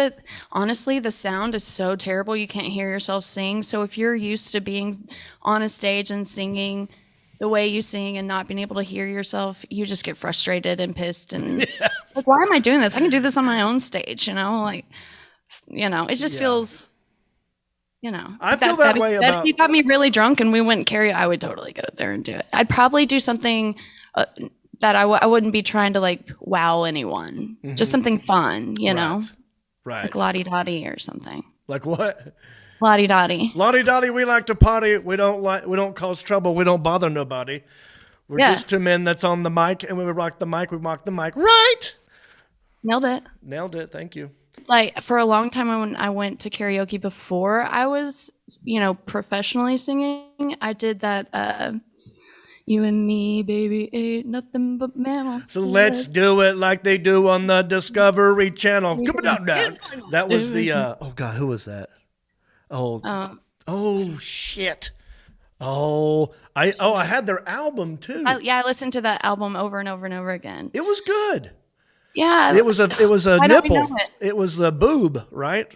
honestly, the sound is so terrible. You can't hear yourself sing. So if you're used to being on a stage and singing the way you sing and not being able to hear yourself, you just get frustrated and pissed and like, why am I doing this? I can do this on my own stage, you know, like, you know, it just feels, you know, I feel that way about. If you got me really drunk and we went karaoke, I would totally get up there and do it. I'd probably do something that I wouldn't be trying to like wow anyone. Mm-hmm. Just something fun, you know? Right. Like Lottie Dottie or something. Like what? Lottie Dottie. Lottie Dottie, we like to party. We don't cause trouble. We don't bother nobody. We're just two men that's on the mic, and when we rock the mic, we mock the mic. Right? Nailed it. Nailed it. Thank you. Like for a long time when I went to karaoke before I was, you know, professionally singing, I did that you and me, baby, ain't nothing but mammals. So let's do it like they do on the Discovery Channel. Come on down. That was the, oh God, who was that? Oh, shit. I had their album too. I listened to that album over and over and over again. It was good. Yeah. It was a nipple. It was the boob, right?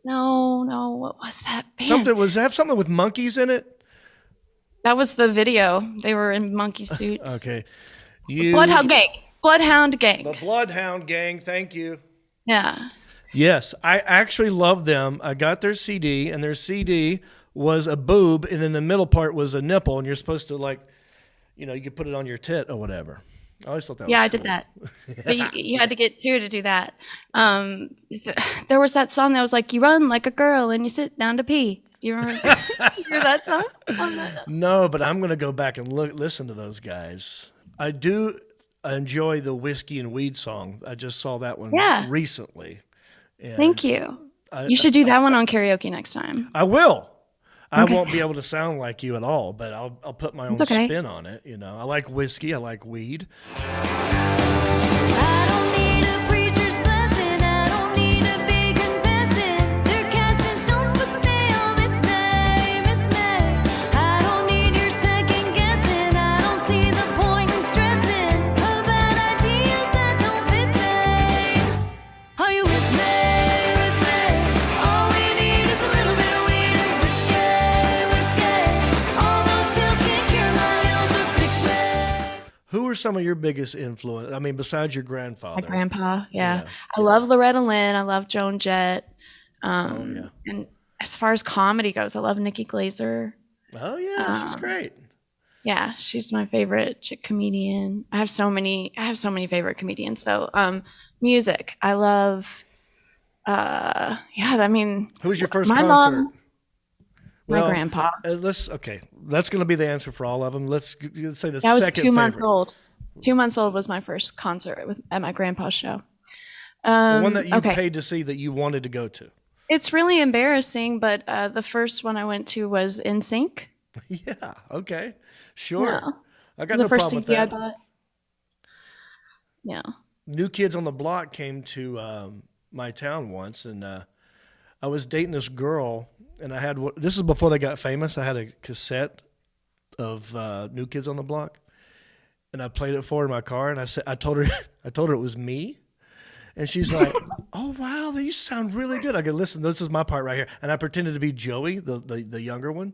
No. What was that band? Something with monkeys in it? That was the video. They were in monkey suits. Okay. Bloodhound Gang. Bloodhound Gang. The Bloodhound Gang. Thank you. Yeah. Yes, I actually love them. I got their CD, and their CD was a boob, and in the middle part was a nipple, and you're supposed to, like, you know, you could put it on your tit or whatever. I always thought that was cool. I did that. But you had to get two to do that. There was that song that was like, you run like a girl and you sit down to pee. You remember that song? No, but I'm going to go back and listen to those guys. I do enjoy the Whiskey and Weed song. I just saw that one recently. And thank you. You should do that one on karaoke next time. I will. I won't be able to sound like you at all, but I'll put my own spin on it. You know, I like whiskey. I like weed. were some of your biggest influence? I mean, besides your My grandfather. grandpa, yeah. I love Loretta Lynn. I love Joan Jett. And as far as comedy goes, I love Nikki Glazer. Oh yeah, she's great. Yeah, she's my favorite chick comedian. I have so many favorite comedians though. Music, I love. I mean, Who was your first my concert? mom, my grandpa. That's going to be the answer for all of them. Let's say the I was second 2 favorite. months old. 2 months old was my first concert at my grandpa's show. The one that you paid to see that you wanted to go to. It's really embarrassing, but the first one I went to was NSYNC. Yeah. Okay. Sure. Yeah. I got the no first problem with CD I that. bought. Yeah. New Kids on the Block came to my town once, and I was dating this girl, and I had this is before they got famous. I had a cassette of New Kids on the Block, and I played it for her in my car, and I told her it was me, and she's like, "Oh wow, you sound really good." I go, "Listen, this is my part right here," and I pretended to be Joey, the younger one.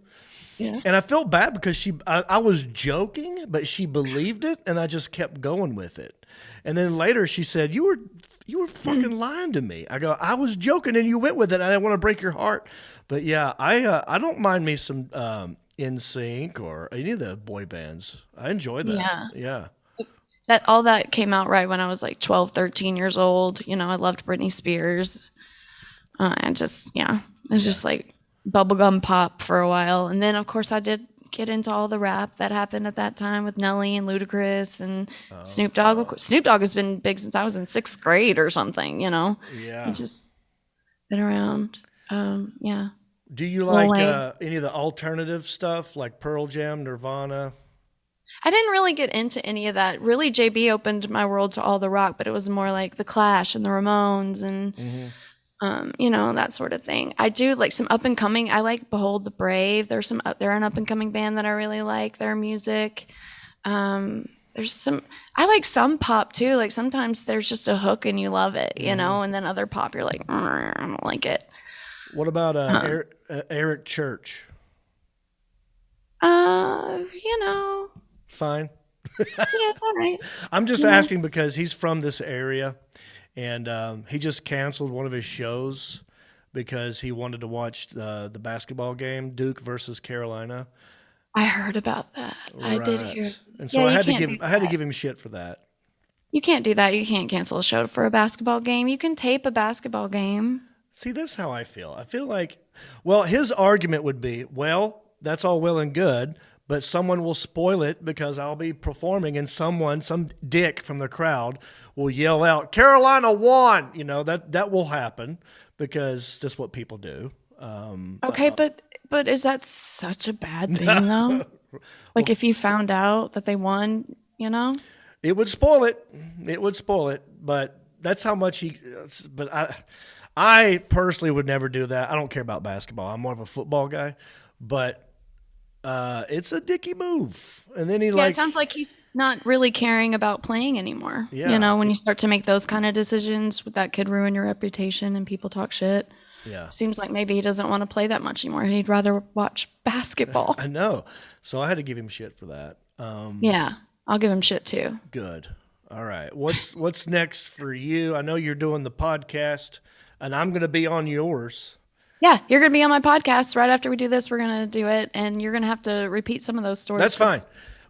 Yeah. And I felt bad because I was joking, but she believed it, and I just kept going with it. And then later she said, "You were fucking lying to me." I go, "I was joking, and you went with it. I didn't want to break your heart." But yeah, I don't mind me some NSYNC or any of the boy bands. I enjoy that. Yeah. All that came out right when I was like 12, 13 years old. You know, I loved Britney Spears. And just, it was just like bubblegum pop for a while. And then, of course, I did get into all the rap that happened at that time with Nelly and Ludacris and Snoop Dogg. Snoop Dogg has been big since I was in 6th grade or something, you know? Yeah. He's just been around. Yeah. Do you like any of the alternative stuff like Pearl Jam, Nirvana? I didn't really get into any of that. Really, JB opened my world to all the rock, but it was more like the Clash and the Ramones and that sort of thing. I do like some up and coming. I like Behold the Brave. They're an up and coming band that I really like their music. I like some pop too. Like sometimes there's just a hook and you love it, you know, and then other pop you're like, I don't like it. What about Eric Church? Fine. Yeah, all right. I'm just asking because he's from this area, and he just canceled one of his shows because he wanted to watch the basketball game, Duke versus Carolina. I heard about that. Right. I did hear. And so I had to give him shit for that. You can't do that. You can't cancel a show for a basketball game. You can tape a basketball game. See, that's how I feel. I feel like, well, his argument would be, well, that's all well and good, but someone will spoil it because I'll be performing and some dick from the crowd will yell out, "Carolina won!" You know, that will happen because that's what people do. Okay, but is that such a bad thing though? Like if you found out that they won, you know? It would spoil it. It would spoil it, but that's how much but I personally would never do that. I don't care about basketball. I'm more of a football guy, but it's a dicky move. And then it sounds like he's not really caring about playing anymore. Yeah. You know, when you start to make those kind of decisions, would that could ruin your reputation and people talk shit. Yeah. Seems like maybe he doesn't want to play that much anymore. He'd rather watch basketball. I know. So I had to give him shit for that. Yeah, I'll give him shit too. Good. All right. What's next for you? I know you're doing the podcast, and I'm going to be on yours. Yeah, you're going to be on my podcast right after we do this. We're going to do it, and you're going to have to repeat some of those stories. That's fine.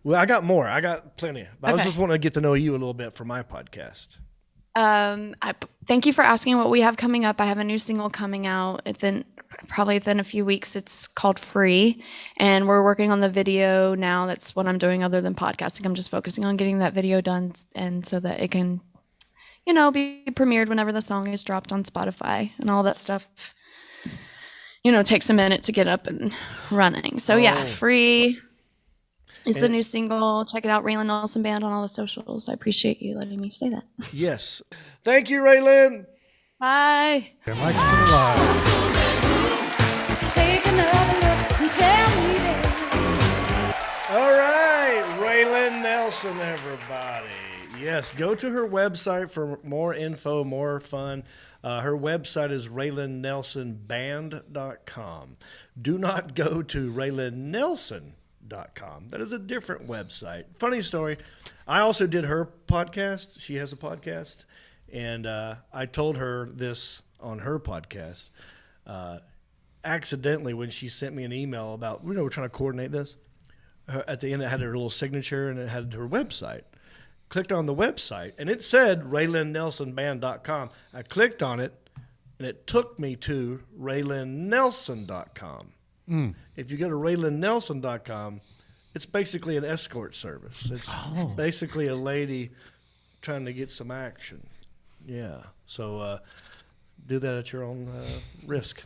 Well, I got more. I got plenty. I was just wanting to get to know you a little bit for my podcast. Thank you for asking what we have coming up. I have a new single coming out probably within a few weeks. It's called Free, and we're working on the video now. That's what I'm doing other than podcasting. I'm just focusing on getting that video done, and so that it can, be premiered whenever the song is dropped on Spotify and all that stuff. Takes a minute to get up and running. So Free is the new single. Check it out, Raylan Nelson Band on all the socials. I appreciate you letting me say that. Yes. Thank you, Raylan. Bye. And Mike's still alive. Take another look and tell me that. All right, Raylan Nelson, everybody. Yes, go to her website for more info, more fun. Her website is RaylanNelsonBand.com. Do not go to Raylan Nelson raylanNelson.com. That is a different website. Funny story. I also did her podcast. She has a podcast. And I told her this on her podcast. Accidentally, when she sent me an email about, we're trying to coordinate this. At the end, it had her little signature and it had her website. Clicked on the website and it said RaylanNelsonBand.com. I clicked on it and it took me to RaylanNelson.com. If you go to RaylanNelson.com, it's basically an escort service. It's basically a lady trying to get some action. Yeah. So do that at your own risk.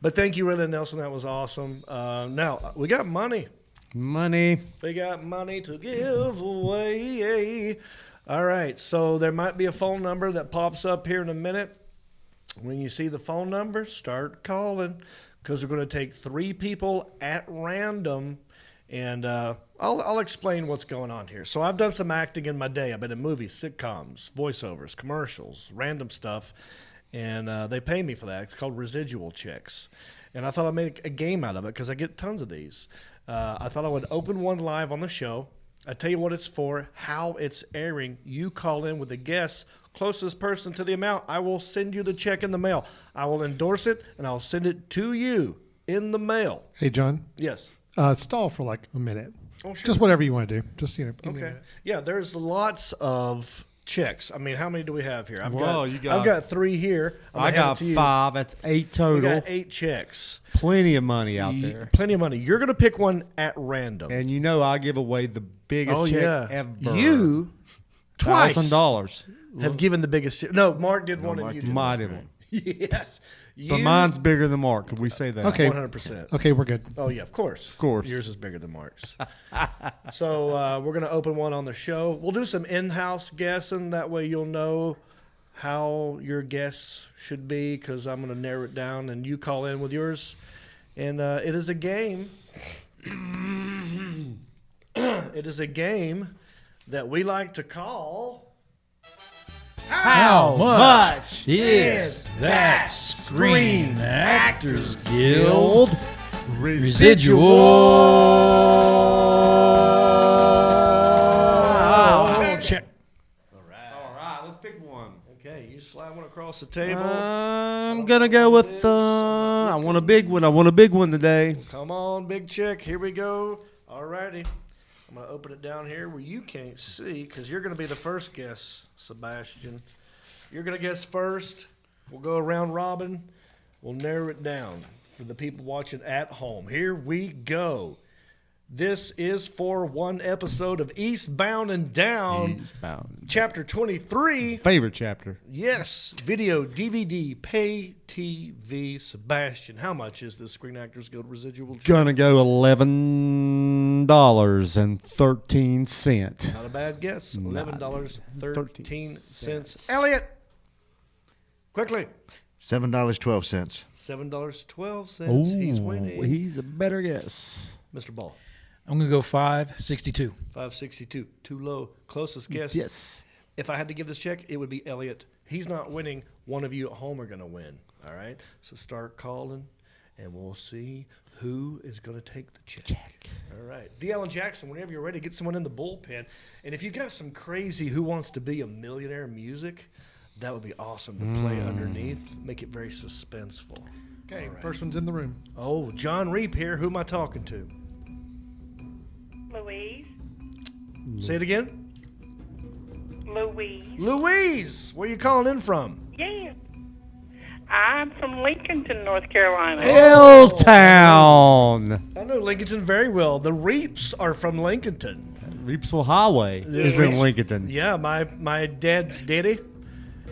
But thank you, Raylan Nelson. That was awesome. Now, we got money. We got money to give away. All right. So there might be a phone number that pops up here in a minute. When you see the phone number, start calling because we're going to take 3 people at random. And I'll explain what's going on here. So I've done some acting in my day. I've been in movies, sitcoms, voiceovers, commercials, random stuff. And they pay me for that. It's called residual checks. And I thought I'd make a game out of it because I get tons of these. I thought I would open one live on the show. I tell you what it's for, how it's airing. You call in with a guess. Closest person to the amount, I will send you the check in the mail. I will endorse it, and I'll send it to you in the mail. Hey, John. Yes. Stall for like a minute. Oh, sure. Just whatever you want to do. Just, give me a Okay. minute. Yeah, there's lots of checks. I mean, how many do we have here? I've Whoa, got 3 here. I got 5. That's 8 total. We got 8 checks. Plenty of money out there. Plenty of money. You're going to pick one at random. And I give away the biggest check ever. You twice $1,000 have given the biggest. No, Mark did one and you did Mine one. didn't. Yes. But mine's bigger than Mark. Could we say that? Okay. 100%. Okay, we're good. Oh, yeah, of course. Of course. Yours is bigger than Mark's. So we're going to open one on the show. We'll do some in-house guessing. That way you'll know how your guess should be because I'm going to narrow it down and you call in with yours. And it is a game. It is a game that we like to call... How much is that Screen Actors Guild residual? Check. All right, let's pick one. Okay, you slide one across the table. I'm going to go with, I want a big one. I want a big one today. Come on, big check. Here we go. All righty. I'm going to open it down here where you can't see because you're going to be the first guess, Sebastian. You're going to guess first. We'll go around robin. We'll narrow it down for the people watching at home. Here we go. This is for one episode of Eastbound and Down. Eastbound. Chapter 23. Favorite chapter. Yes. Video, DVD, pay TV. Sebastian, how much is the Screen Actors Guild residual? Gonna go $11.13. Not a bad guess. $11.13. Elliot, quickly. $7.12. $7.12. He's winning. He's a better guess. Mr. Ball. I'm going to go 562. 562. Too low. Closest guess. Yes. If I had to give this check, it would be Elliot. He's not winning. One of you at home are going to win. All right? So start calling, and we'll see who is going to take the check. All right. D. Allen Jackson, whenever you're ready, get someone in the bullpen. And if you got some crazy Who Wants to Be a Millionaire music, that would be awesome to play underneath. Make it very suspenseful. Okay, first one's in the room. Oh, Jon Reep here. Who am I talking to? Louise. Say it again. Louise. Louise, where you calling in from? Yeah. I'm from Lincolnton, North Carolina. L-Town. I know Lincolnton very well. The Reeps are from Lincolnton. Reepsville Highway is in Lincolnton. Yeah, my dad's daddy.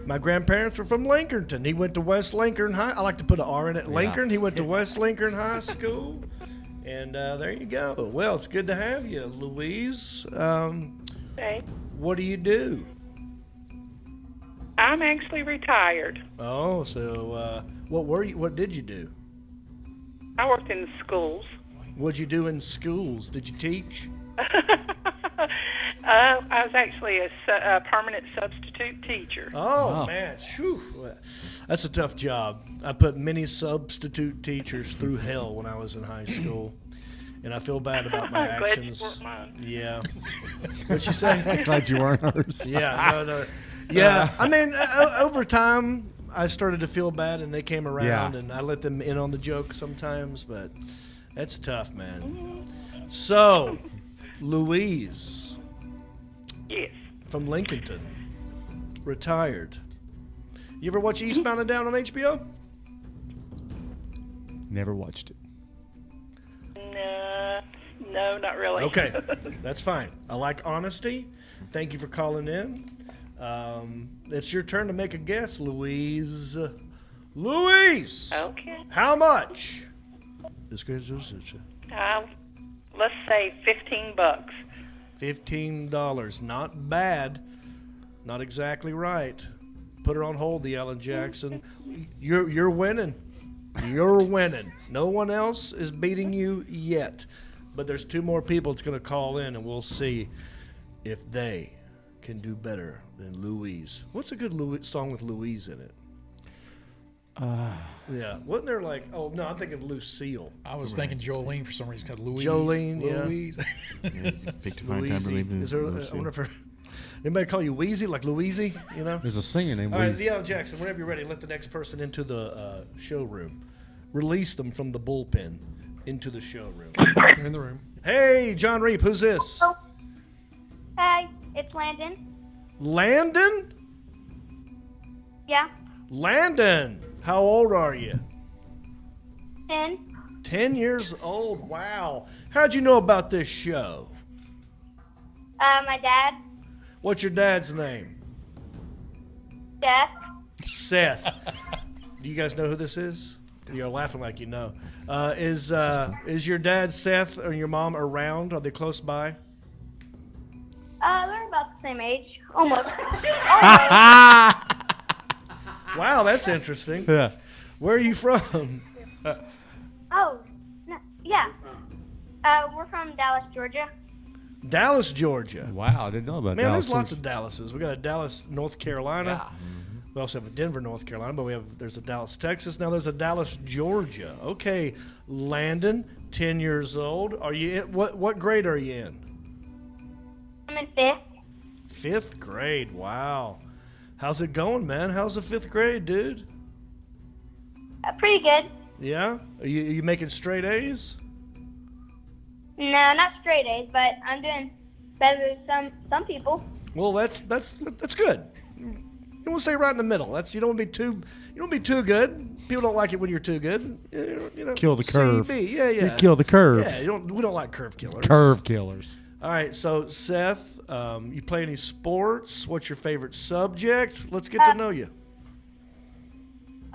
My grandparents were from Lincolnton. He went to West Lincoln High. I like to put an R in it. Lincoln. He went to West Lincoln High School. And there you go. Well, it's good to have you, Louise. Okay. What do you do? I'm actually retired. Oh, so what did you do? I worked in schools. What'd you do in schools? Did you teach? I was actually a permanent substitute teacher. Oh, man. Whew. That's a tough job. I put many substitute teachers through hell when I was in high school. and I feel bad about my Glad you actions. weren't mine. Yeah. What'd you say? Glad you weren't hers. Yeah, no. Yeah, I mean, over time, I started to feel bad, and they came around, and I let them in on the joke sometimes, but that's tough, man. So, Louise. Yes. From Lincolnton. Retired. You ever watch Eastbound and Down on HBO? Never watched it. No, not really. Okay, that's fine. I like honesty. Thank you for calling in. It's your turn to make a guess, Louise. Louise! Okay. How much? Let's say $15. $15. Not bad. Not exactly right. Put her on hold, the Ellen Jackson. You're winning. You're winning. No one else is beating you yet. But there's 2 more people that's going to call in, and we'll see if they can do better than Louise. What's a good song with Louise in it? Yeah. Wasn't there like, oh, no, I'm thinking of Lucille. I was thinking Jolene for some reason because Louise. Jolene, yeah. Louise. Picked a fine time to leave. Is there, I wonder if anybody call you Wheezy, like Louise, you know? There's a singer named All right, Weezy. the Ellen Jackson, whenever you're ready, let the next person into the showroom. Release them from the bullpen into the showroom. They're in the room. Hey, Jon Reep, who's this? Oh. Hi, it's Landon. Landon? Yeah, Landon, how old are you? 10. 10 years old, wow. How'd you know about this show? My dad, What's your dad's name? Jeff. Seth. Do you guys know who this is? You're laughing like you know. Is your dad Seth or your mom around? Are they close by? They're about the same age. Almost. Wow, that's interesting. Yeah. Where are you from? Oh, no, yeah. We're from Dallas, Georgia. Dallas, Georgia. Wow, I didn't know about Man, Dallas. there's lots of Dallases. We got a Dallas, North Carolina. Yeah. We also have a Denver, North Carolina, but there's a Dallas, Texas. Now there's a Dallas, Georgia. Okay, Landon, 10 years old. Are you in, what grade are you in? I'm in 5th. 5th grade. Wow. How's it going, man? How's the 5th grade, dude? Pretty good. Yeah? Are you making straight A's? No, not straight A's, but I'm doing better than some people. Well, that's good. You want to stay right in the middle. You don't want to be too good. People don't like it when you're too good. You know, Kill the curve. CB. Yeah. You kill the curve. Yeah, we don't like curve killers. Curve killers. All right, so Seth, you play any sports? What's your favorite subject? Let's get to know you.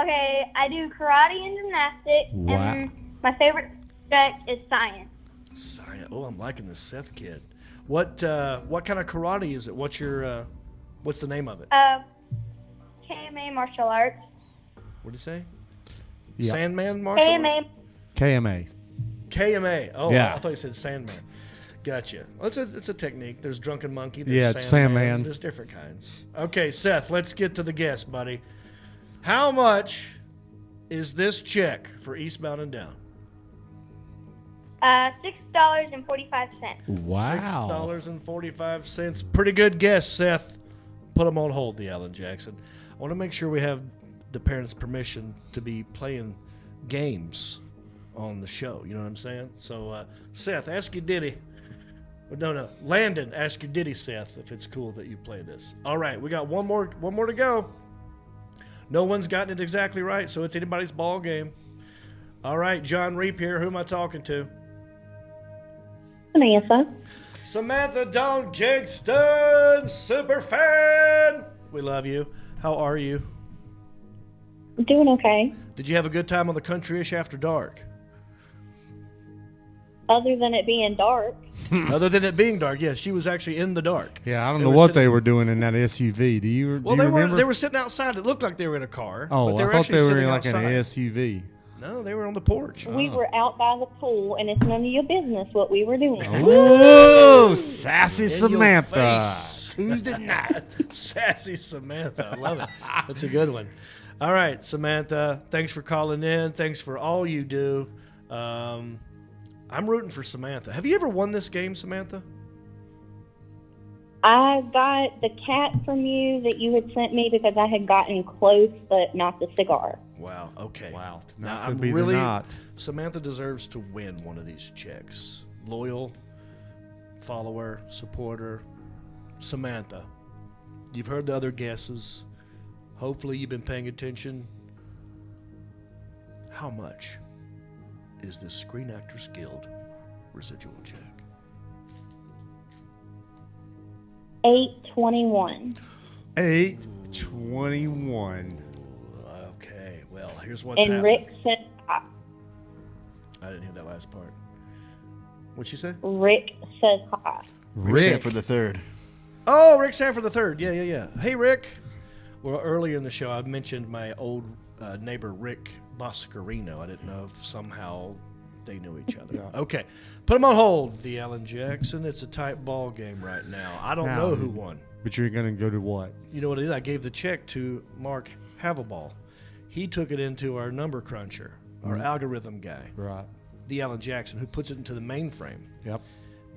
Okay, I do karate and gymnastics, Wow. and my favorite subject is science. Science. Oh, I'm liking this Seth kid. What kind of karate is it? What's the name of it? KMA martial arts. What did you say? Yeah. Sandman martial arts? KMA. KMA. Oh, Yeah. I thought you said Sandman. Gotcha. Well, it's a technique. There's Drunken Monkey. There's Yeah, Sandman. There's different kinds. Okay, Seth, let's get to the guess, buddy. How much is this check for Eastbound and Down? $6.45. Wow. $6.45. Pretty good guess, Seth. Put them on hold, the Ellen Jackson. I want to make sure we have the parents' permission to be playing games on the show. You know what I'm saying? So, Seth, ask your ditty. No, Landon, ask your ditty, Seth, if it's cool that you play this. All right, we got one more to go. No one's gotten it exactly right, so it's anybody's ball game. All right, Jon Reep here. Who am I talking to? Samantha Dawn Kingston, super fan. We love you. How are you? I'm doing okay. Did you have a good time on the Country-ish After Dark? Other than it being dark. Other than it being dark, yes. She was actually in the dark. Yeah, I don't know what they were doing in that SUV. Do you remember? They were sitting outside. It looked like they were in a car. Oh, but they I were thought actually they were sitting in like outside. an SUV. No, they were on the porch. We were out by the pool, and it's none of your business what we were doing. Ooh, sassy In Samantha. your face. Tuesday night. Sassy Samantha. I love it. That's a good one. All right, Samantha, thanks for calling in. Thanks for all you do. I'm rooting for Samantha. Have you ever won this game, Samantha? I got the cat from you that you had sent me because I had gotten close, but not the cigar. Wow. Okay. Wow. Now Could I'm be the really. knot. Samantha deserves to win one of these checks. Loyal, follower, supporter, Samantha. You've heard the other guesses. Hopefully, you've been paying attention. How much is this Screen Actors Guild residual check? $8.21. $8.21. Okay, well, here's what's And happening. Rick said hi. I didn't hear that last part. What'd she say? Rick says hi. Rick Sanford the third. Oh, Rick Sanford III. Yeah. Hey, Rick. Well, earlier in the show, I mentioned my old neighbor, Rick Boscarino. I didn't know if somehow they knew each other. Yeah. Okay. Put him on hold, the Alan Jackson. It's a tight ball game right now. I don't know who won. But you're going to go to what? You know what I did? I gave the check to Mark Havelball. He took it into our number cruncher, our algorithm guy. Right. The Alan Jackson, who puts it into the mainframe. Yep.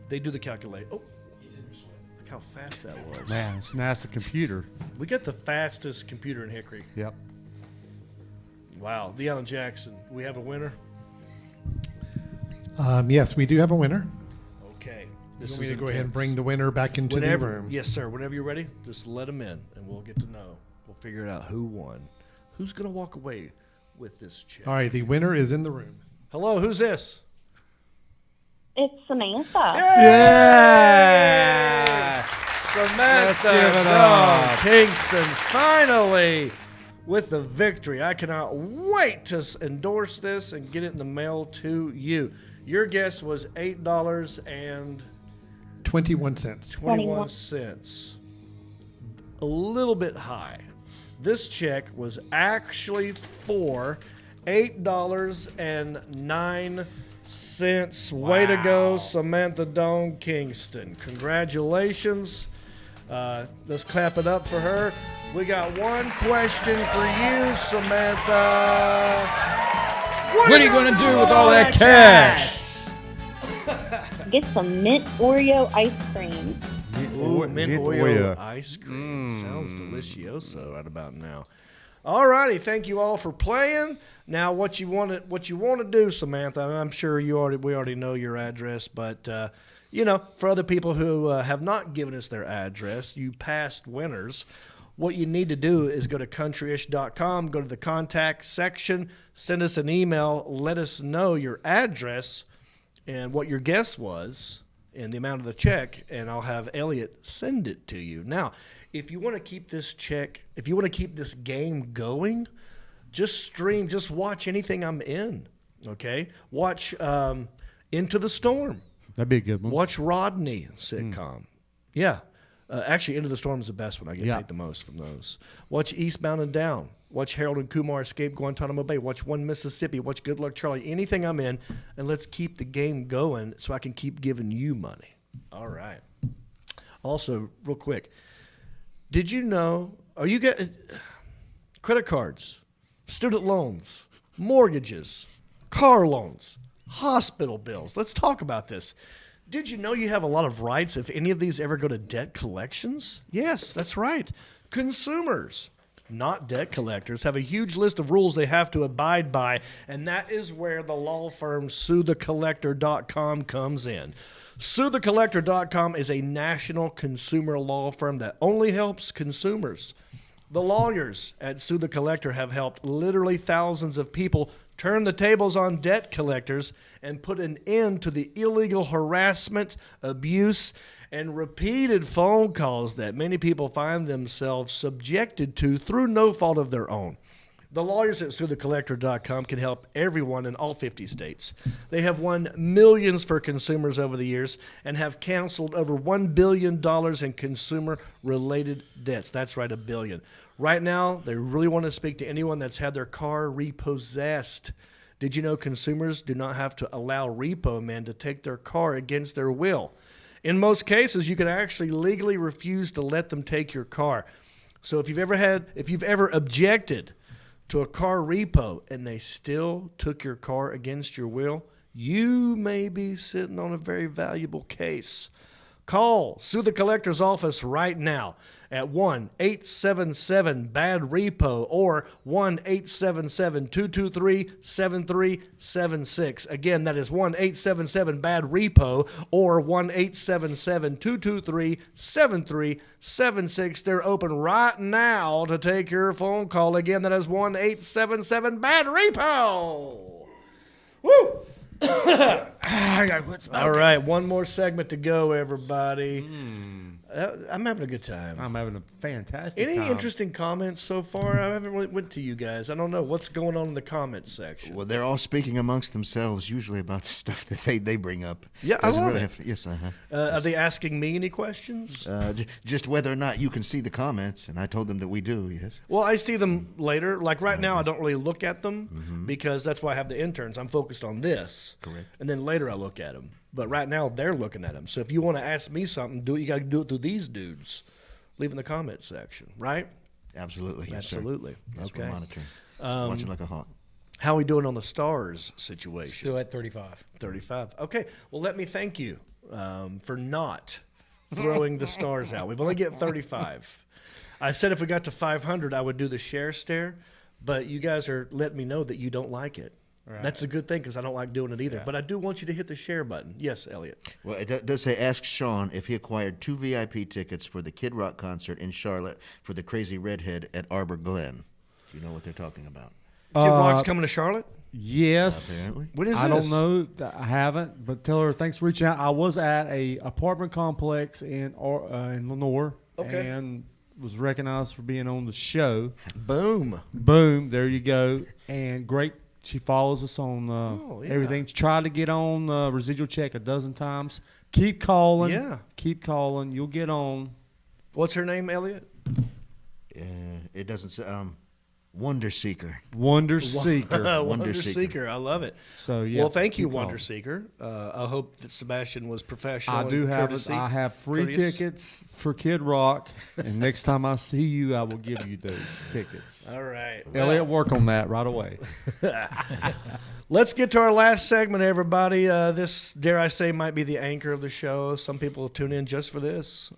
They do the calculate. Oh, look how fast that was. Man, it's NASA computer. We got the fastest computer in Hickory. Yep. Wow. The Alan Jackson. We have a winner? Yes, we do have a winner. Okay. You want me to go ahead and bring the winner back into the room? Yes, sir. Whenever you're ready, just let him in, and we'll get to know. We'll figure it out who won. Who's going to walk away with this check? All right, the winner is in the room. Hello, who's this? It's Samantha. Yeah! Samantha Let's give it from up. Kingston, finally with the victory. I cannot wait to endorse this and get it in the mail to you. Your guess was $8.21. 21 cents. A little bit high. This check was actually for $8.09. Way to go, Samantha Dawn Kingston. Congratulations. Let's clap it up for her. We got one question for you, Samantha. What are you going to do with all that cash? Get some mint Oreo ice cream. Ooh, mint Oreo ice cream. Sounds delicioso right about now. All righty, thank you all for playing. Now, what you want to do, Samantha? And I'm sure we already know your address, but for other people who have not given us their address, you past winners, what you need to do is go to countryish.com, go to the contact section, send us an email, let us know your address and what your guess was and the amount of the check, and I'll have Elliot send it to you. Now, if you want to keep this game going, just watch anything I'm in, okay? Watch Into the Storm. That'd be a good one. Watch Rodney sitcom. Yeah. Actually, Into the Storm is the best one. I get paid the most from those. Watch Eastbound and Down. Watch Harold and Kumar Escape Guantanamo Bay. Watch One Mississippi. Watch Good Luck Charlie. Anything I'm in, and let's keep the game going so I can keep giving you money. All right. Also, real quick, did you know? Are you get credit cards, student loans, mortgages, car loans, hospital bills? Let's talk about this. Did you know you have a lot of rights if any of these ever go to debt collections? Yes, that's right. Consumers, not debt collectors, have a huge list of rules they have to abide by, and that is where the law firm SueTheCollector.com comes in. SueTheCollector.com is a national consumer law firm that only helps consumers. The lawyers at Sue the Collector have helped literally thousands of people turn the tables on debt collectors and put an end to the illegal harassment, abuse, and repeated phone calls that many people find themselves subjected to through no fault of their own. The lawyers at SueTheCollector.com can help everyone in all 50 states. They have won millions for consumers over the years and have canceled over $1 billion in consumer-related debts. That's right, $1 billion. Right now, they really want to speak to anyone that's had their car repossessed. Did you know consumers do not have to allow repo men to take their car against their will? In most cases, you can actually legally refuse to let them take your car. So if you've ever objected to a car repo and they still took your car against your will, you may be sitting on a very valuable case. Call Sue the Collector's office right now at 1-877-BAD-REPO or 1-877-223-7376. Again, that is 1-877-BAD-REPO or 1-877-223-7376. They're open right now to take your phone call. Again, that is 1-877-BAD-REPO. Woo! I gotta quit smoking. All right, one more segment to go, everybody. I'm having a good time. I'm having a fantastic Any time. interesting comments so far? I haven't really went to you guys. I don't know what's going on in the comments section. Well, they're all speaking amongst themselves, usually about the stuff that they bring up. Yeah, I love it. Yes, Are they asking me any questions? Just whether or not you can see the comments, and I told them that we do. Yes. Well, I see them later. Like right now, I don't really look at them because that's why I have the interns. I'm focused on this. Correct. And then later I look at them. But right now, they're looking at them. So if you want to ask me something, you got to do it through these dudes. Leave in the comments section, right? Absolutely. Yes, Absolutely. Sir. Yes, okay. we're monitoring. Watching like a hawk. How are we doing on the stars situation? Still at 35. 35. Okay. Well, let me thank you for not throwing the stars out. We've only get 35. I said if we got to 500, I would do the share stare, but you guys are letting me know that you don't like it. Right. That's a good thing because I don't like doing it either. Yeah. But I do want you to hit the share button. Yes, Elliot. Well, it does say ask Sean if he acquired 2 VIP tickets for the Kid Rock concert in Charlotte for the Crazy Redhead at Arbor Glen. Do you know what they're talking about? Kid Rock's coming to Charlotte? Yes. Apparently. What is I this? don't know. I haven't. But tell her thanks for reaching out. I was at a apartment complex in Lenore. Okay. And was recognized for being on the show. Boom. Boom. There you go. And great. She follows us on everything. Tried to get on residual check a dozen times. Keep calling. Yeah. Keep calling. You'll get on. What's her name, Elliot? It doesn't say. Wonder Seeker. Wonder Seeker. Wonder Seeker. I love it. So yeah. Well, thank you, Wonder Seeker. I hope that Sebastian was professional. I do have. I have free tickets for Kid Rock, and next time I see you, I will give you those tickets. All right, Elliot, work on that right away. Let's get to our last segment, everybody. This, dare I say, might be the anchor of the show. Some people will tune in just for this.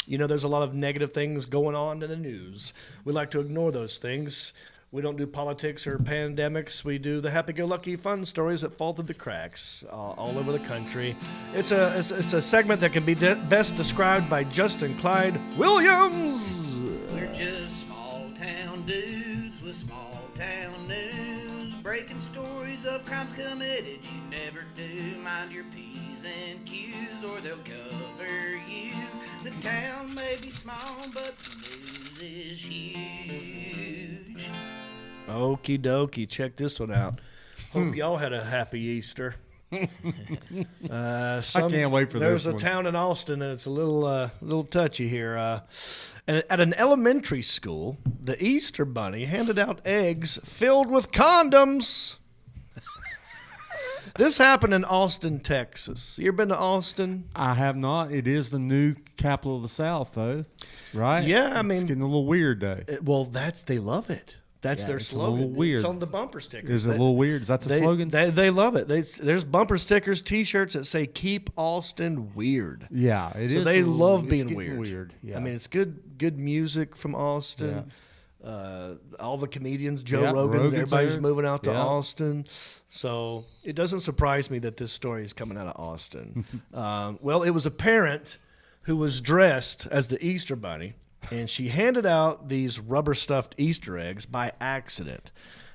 You know, there's a lot of negative things going on in the news. We like to ignore those things. We don't do politics or pandemics. We do the happy-go-lucky fun stories that fall through the cracks all over the country. It's a segment that can be best described by Justin Clyde Williams. We're just small-town dudes with small-town news, breaking stories of crimes committed you never do. Mind your P's and Q's or they'll cover you. The town may be small, but the news is huge. Okie dokie, check this one out. Hope y'all had a happy Easter. I can't wait for there's this a one. town in Austin, and it's a little touchy here. And at an elementary school, the Easter Bunny handed out eggs filled with condoms. This happened in Austin, Texas. You ever been to Austin? I have not. It is the new capital of the South, though, right? Yeah, I mean, it's getting a little weird, though. Well, they love it. That's their it's slogan. a little weird. It's on the bumper stickers. Is it a little weird? Is that the slogan? They love it. There's bumper stickers, T-shirts that say "Keep Austin Weird." Yeah, it is. So they love it's being getting weird. Yeah. I mean, it's good music from Austin. All the comedians, Joe Rogan's everybody's there. moving out to Yeah. Austin. So it doesn't surprise me that this story is coming out of Austin. Well, it was a parent who was dressed as the Easter Bunny, and she handed out these rubber stuffed Easter eggs by accident.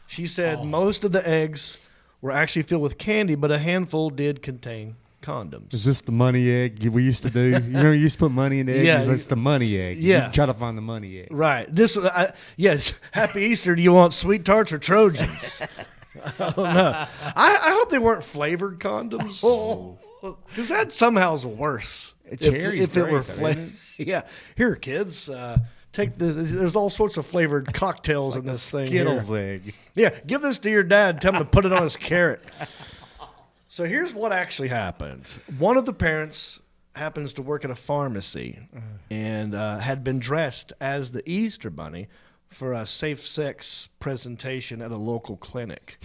She said most of the eggs were actually filled with candy, but a handful did contain condoms. Is this the money egg we used to do? You know, you used to put money in the egg. Yeah. That's the money egg. Yeah. You try to find the money egg. Right. Yes. Happy Easter. Do you want sweet tarts or Trojans? I don't know. I hope they weren't flavored condoms. Because that somehow is worse. Cherry's if it were great, though, flavored. isn't Yeah. Here, kids. Take this. There's all sorts of flavored cocktails in this thing. Skittles here. egg. Yeah. Give this to your dad. Tell him to put it on his carrot. So here's what actually happened. One of the parents happens to work at a pharmacy and had been dressed as the Easter Bunny for a safe sex presentation at a local clinic.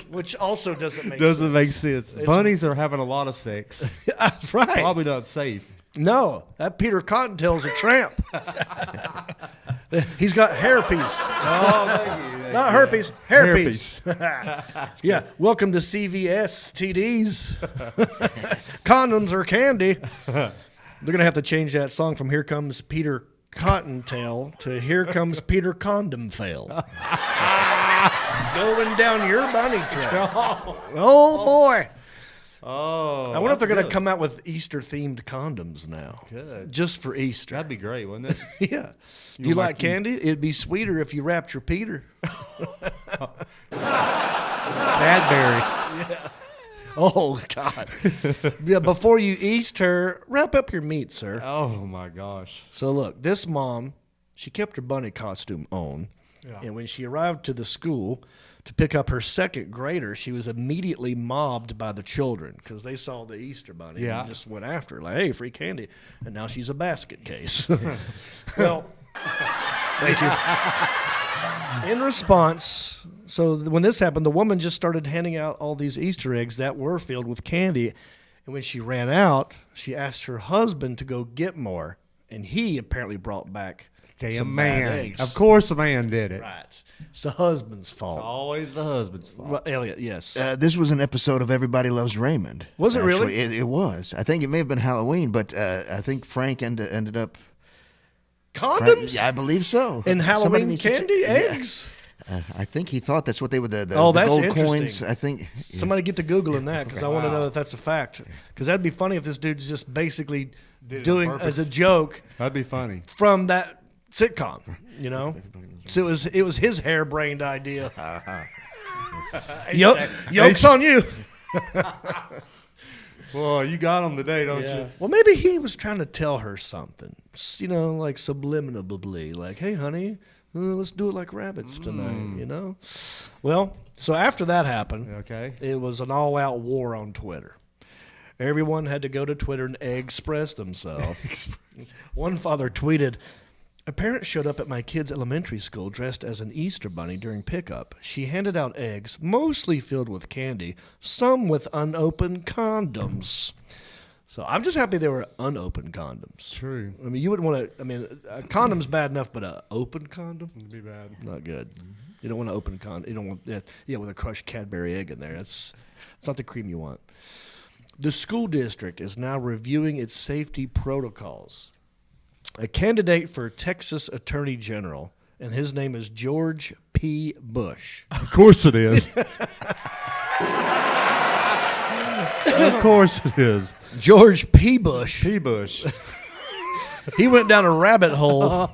Which also doesn't make Doesn't sense. make sense. It's- Bunnies are having a lot of sex. Right. Probably not safe. No, that Peter Cottontail's a tramp. He's got hairpiece. Not herpes, hairpiece. Yeah, welcome to CVS TDs. Condoms are candy. They're going to have to change that song from Here Comes Peter Cottontail to Here Comes Peter Condom Fail. Going down your bunny track. Oh, boy. Oh, I wonder if they're going to good. come out with Easter-themed condoms now. Good. Just for Easter. That'd be great, wouldn't it? Yeah. Do you like candy? It'd be sweeter if you wrapped your Peter. Cadbury. Yeah. Oh, God. Yeah, before you Easter, wrap up your meat, sir. Oh, my gosh. So, look, this mom, she kept her bunny costume on. Yeah. And when she arrived to the school to pick up her second grader, she was immediately mobbed by the children because they saw the Easter bunny Yeah. and just went after her, like, hey, free candy. And now she's a basket case. Well, thank you. In response, so when this happened, the woman just started handing out all these Easter eggs that were filled with candy. And when she ran out, she asked her husband to go get more. And he apparently brought back Damn some bad man. eggs. Of course the man did it. Right. It's the husband's fault. It's always the husband's fault. Well, Elliot, yes. This was an episode of Everybody Loves Raymond. Was it really? It was. I think it may have been Halloween, but I think Frank ended up. Condoms? Yeah, I believe so. And Somebody Halloween needs to candy? yeah. Eggs? I think he thought that's what they were. The Oh, that's gold interesting. coins. I think. Somebody get to Googling that because I want to know that that's a fact. Because that'd be funny if this dude's just basically doing as a joke. That'd be funny. From that sitcom, you know? So it was his harebrained idea. Yoke's on you. Well, you got him today, don't you? Well, maybe he was trying to tell her something, you know, like subliminally, like, hey, honey, let's do it like rabbits tonight, you know? Well, so after that happened, okay, it was an all-out war on Twitter. Everyone had to go to Twitter and express themselves. One father tweeted, a parent showed up at my kid's elementary school dressed as an Easter bunny during pickup. She handed out eggs, mostly filled with candy, some with unopened condoms. So I'm just happy they were unopened condoms. True. I mean, you wouldn't want to, I mean, a condom's bad enough, but an open condom? It'd be bad. Not good. You don't want to open a condom. You don't want, yeah, with a crushed Cadbury egg in there. It's not the cream you want. The school district is now reviewing its safety protocols. A candidate for Texas Attorney General, and his name is George P. Bush. Of course it is. Of course it is. George P. Bush. P. Bush. He went down a rabbit hole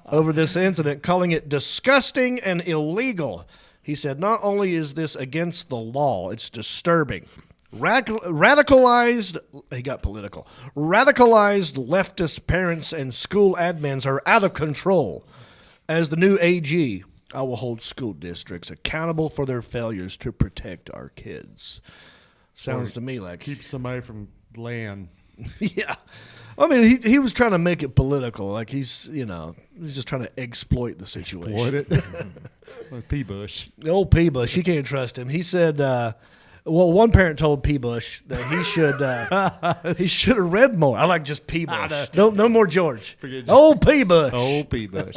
over this incident, calling it disgusting and illegal. He said, not only is this against the law, it's disturbing. Radicalized, he got political. Radicalized leftist parents and school admins are out of control. As the new AG, I will hold school districts accountable for their failures to protect our kids. Sounds to me like keep somebody from land. Yeah. I mean, he was trying to make it political. Like he's just trying to exploit the situation. Exploit it. Like P. Bush. The old P. Bush, you can't trust him. He said, well, one parent told P. Bush that he should have read more. I like just P. Bush. No more George. Old P. Bush. Old P. Bush.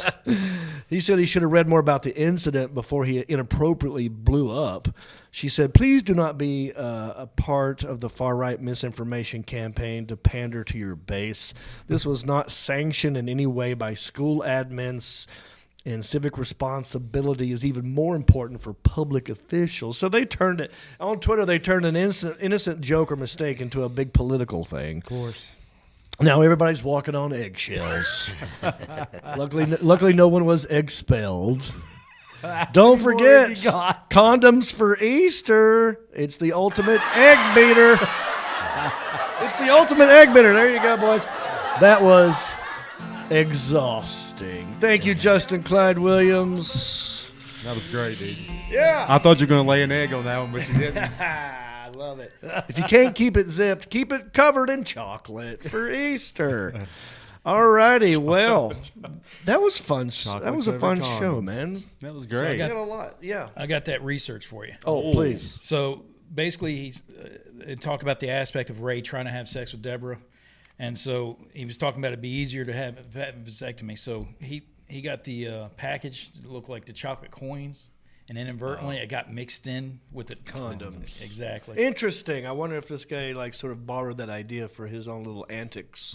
He said he should have read more about the incident before he inappropriately blew up. She said, please do not be a part of the far-right misinformation campaign to pander to your base. This was not sanctioned in any way by school admins, and civic responsibility is even more important for public officials. So they turned it, on Twitter, they turned an innocent joke or mistake into a big political thing. Of course. Now everybody's walking on eggshells. Luckily, no one was expelled. Don't forget, condoms for Easter. It's the ultimate egg beater. It's the ultimate egg beater. There you go, boys. That was exhausting. Thank you, Justin Clyde Williams. That was great, dude. Yeah. I thought you were going to lay an egg on that one, but you didn't. I love it. If you can't keep it zipped, keep it covered in chocolate for Easter. All righty. Well, that was fun. That was a Chocolate-covered fun show, condoms. man. That was So great. I We got, got a lot. Yeah. I got that research for you. Oh, please. So basically, he's talk about the aspect of Ray trying to have sex with Deborah, and so he was talking about it'd be easier to have a vasectomy. So he got the package that looked like the chocolate coins, and inadvertently it got mixed in with the Condoms. Exactly. Interesting. I wonder if this guy like sort of borrowed that idea for his own little antics.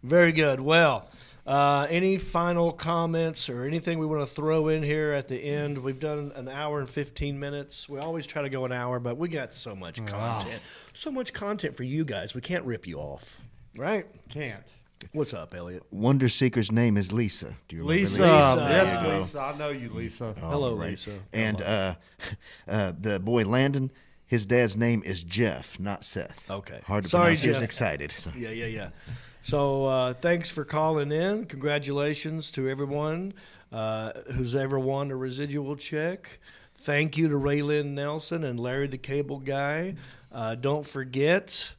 Very good. Well, any final comments or anything we want to throw in here at the end? We've done an hour and 15 minutes. We always try to go an hour, but we got so much content. So much content for you guys. We can't rip you off, right? Can't. What's up, Elliot? Wonder Seeker's name is Lisa. Do you remember Lisa. Lisa? Yes, There you go. Lisa. I know you, Lisa. Hello, right. Lisa. And the boy Landon, his dad's name is Jeff, not Seth. Okay. Hard to Sorry, pronounce. He was Jeff. excited. So. Yeah. So thanks for calling in. Congratulations to everyone who's ever won a residual check. Thank you to Raylyn Nelson and Larry the Cable Guy. Don't forget,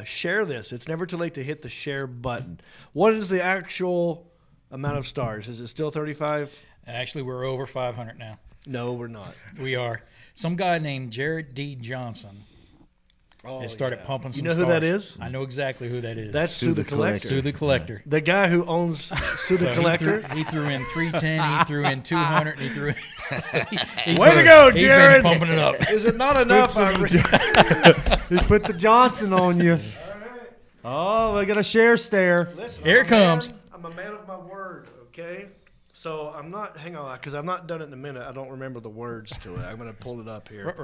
share this. It's never too late to hit the share button. What is the actual amount of stars? Is it still 35? Actually, we're over 500 now. No, we're not. We are. Some guy named Jared D. Johnson has started pumping some You know who stars. that is? I know exactly who that is. That's Sue the Collector. Sue the Collector. The guy who owns Sue the Collector. He threw in 310, he threw in 200, and he threw in... Way to go, He's Jared. been pumping it up. Is it not enough? He put the Johnson on you. Oh, we got a share stare. Listen, Here it comes. I'm a man of my word, okay? So I'm not, hang on, because I've not done it in a minute. I don't remember the words to it. I'm going to pull it up here.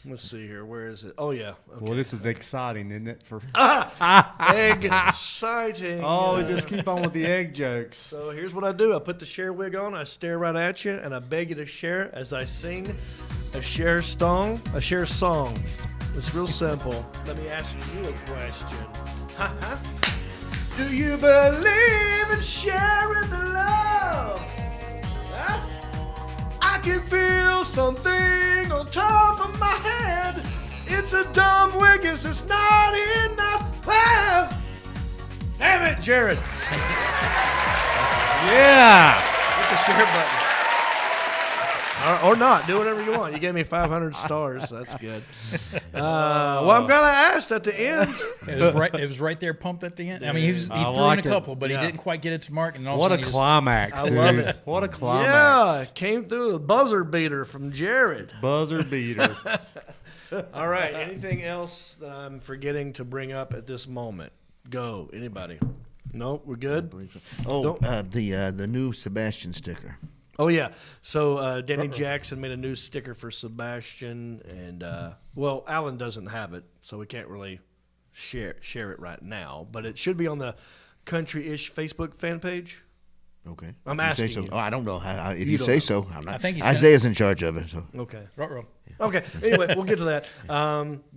Let's see here. Where is it? Oh, yeah. Okay. Well, this is exciting, isn't it? Exciting. Oh, we just keep on with the egg jokes. So here's what I do. I put the share wig on. I stare right at you, and I beg you to share as I sing a share song. It's real simple. Let me ask you a question. Do you believe in sharing the love? Huh? I can feel something on top of my head. It's a dumb wig, it's not enough. Ah! Damn it, Jared. Yeah. Hit the share button. Or not. Do whatever you want. You gave me 500 stars. So that's good. Well, I'm glad I asked at the end. It was right there, pumped at the end. I mean, he threw like in a couple, but yeah. he didn't quite get it to mark. And all What of a sudden climax, I dude. love it. What a Yeah, climax. came through a buzzer beater from Jared. Buzzer beater. All right. Anything else that I'm forgetting to bring up at this moment? Go. Anybody? Nope. We're good. Oh, the new Sebastian sticker. Oh yeah. So Danny Jackson made a new sticker for Sebastian, and well, Alan doesn't have it, so we can't really share it right now. But it should be on the Country-ish Facebook fan page. Okay. I'm If you say asking so. you. Oh, I don't know how. If You you don't say know. so, I'm not. I think he's Isaiah's in charge of it. So. Okay. Ruh-roh. Okay. Anyway, we'll get to that.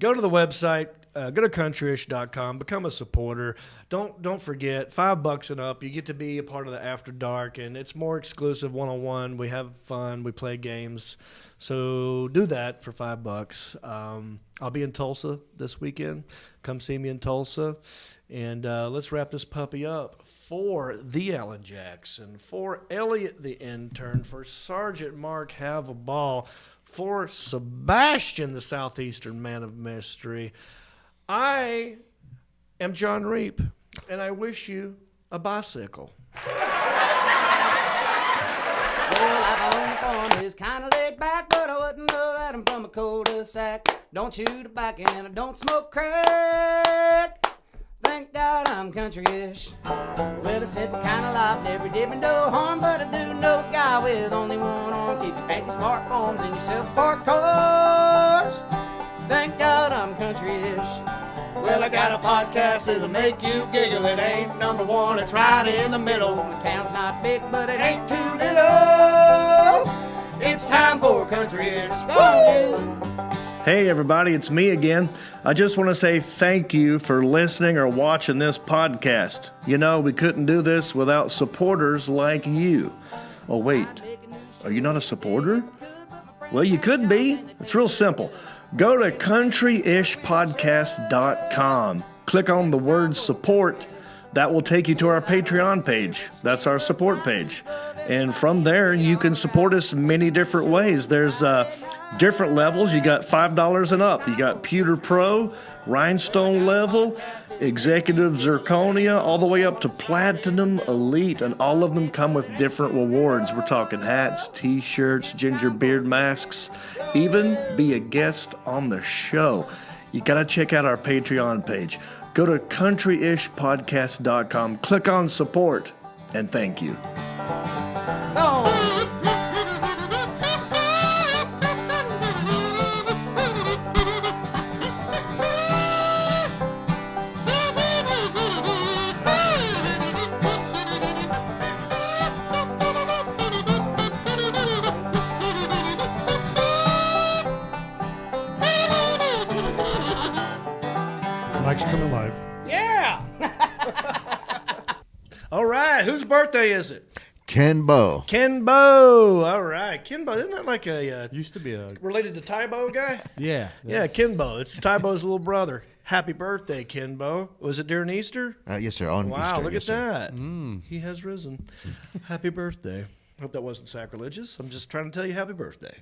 Go to the website. Go to countryish.com. Become a supporter. Don't forget, $5 and up, you get to be a part of the After Dark, and it's more exclusive one-on-one. We have fun. We play games. So do that for $5. I'll be in Tulsa this weekend. Come see me in Tulsa. And let's wrap this puppy up. For the Alan Jackson, for Elliot the intern, for Sergeant Mark Have a Ball, for Sebastian the Southeastern Man of Mystery, I am Jon Reep, and I wish you a bicycle. Well, I've owned a farm, is kind of laid back, but I wouldn't know that I'm from a cul-de-sac. Don't shoot tobacco and I don't smoke crack. Thank God I'm country-ish. Well, a simple kind of life, never did me no harm, but I do know a guy with only one arm. Keep your fancy smartphones and your self-parked cars. Thank God I'm country-ish. Well, I got a podcast that'll make you giggle. It ain't number one, it's right in the middle. The town's not big, but it ain't too little. It's time for country-ish. Go on, you. Hey everybody, it's me again. I just want to say thank you for listening or watching this podcast. You know, we couldn't do this without supporters like you. Oh wait, are you not a supporter? Well, you could be. It's real simple. Go to countryishpodcast.com. Click on the word support. That will take you to our Patreon page. That's our support page. And from there, you can support us many different ways. There's different levels. You got $5 and up. You got Pewter Pro, Rhinestone level, Executive Zirconia, all the way up to Platinum Elite, and all of them come with different rewards. We're talking hats, t-shirts, ginger beard masks, even be a guest on the show. You got to check out our Patreon page. Go to countryishpodcast.com, click on support, and thank you. Mike's coming live. Yeah! All right, whose birthday is it? Kenbo. Kenbo. All right, Kenbo. Isn't that like a used to be a related to Tybo guy? Yeah. Yeah, Kenbo. It's Tybo's little brother. Happy birthday, Kenbo. Was it during Easter? Yes, sir. On wow, Easter. look yes, at sir. that. He has risen. Happy birthday. Hope that wasn't sacrilegious. I'm just trying to tell you happy birthday.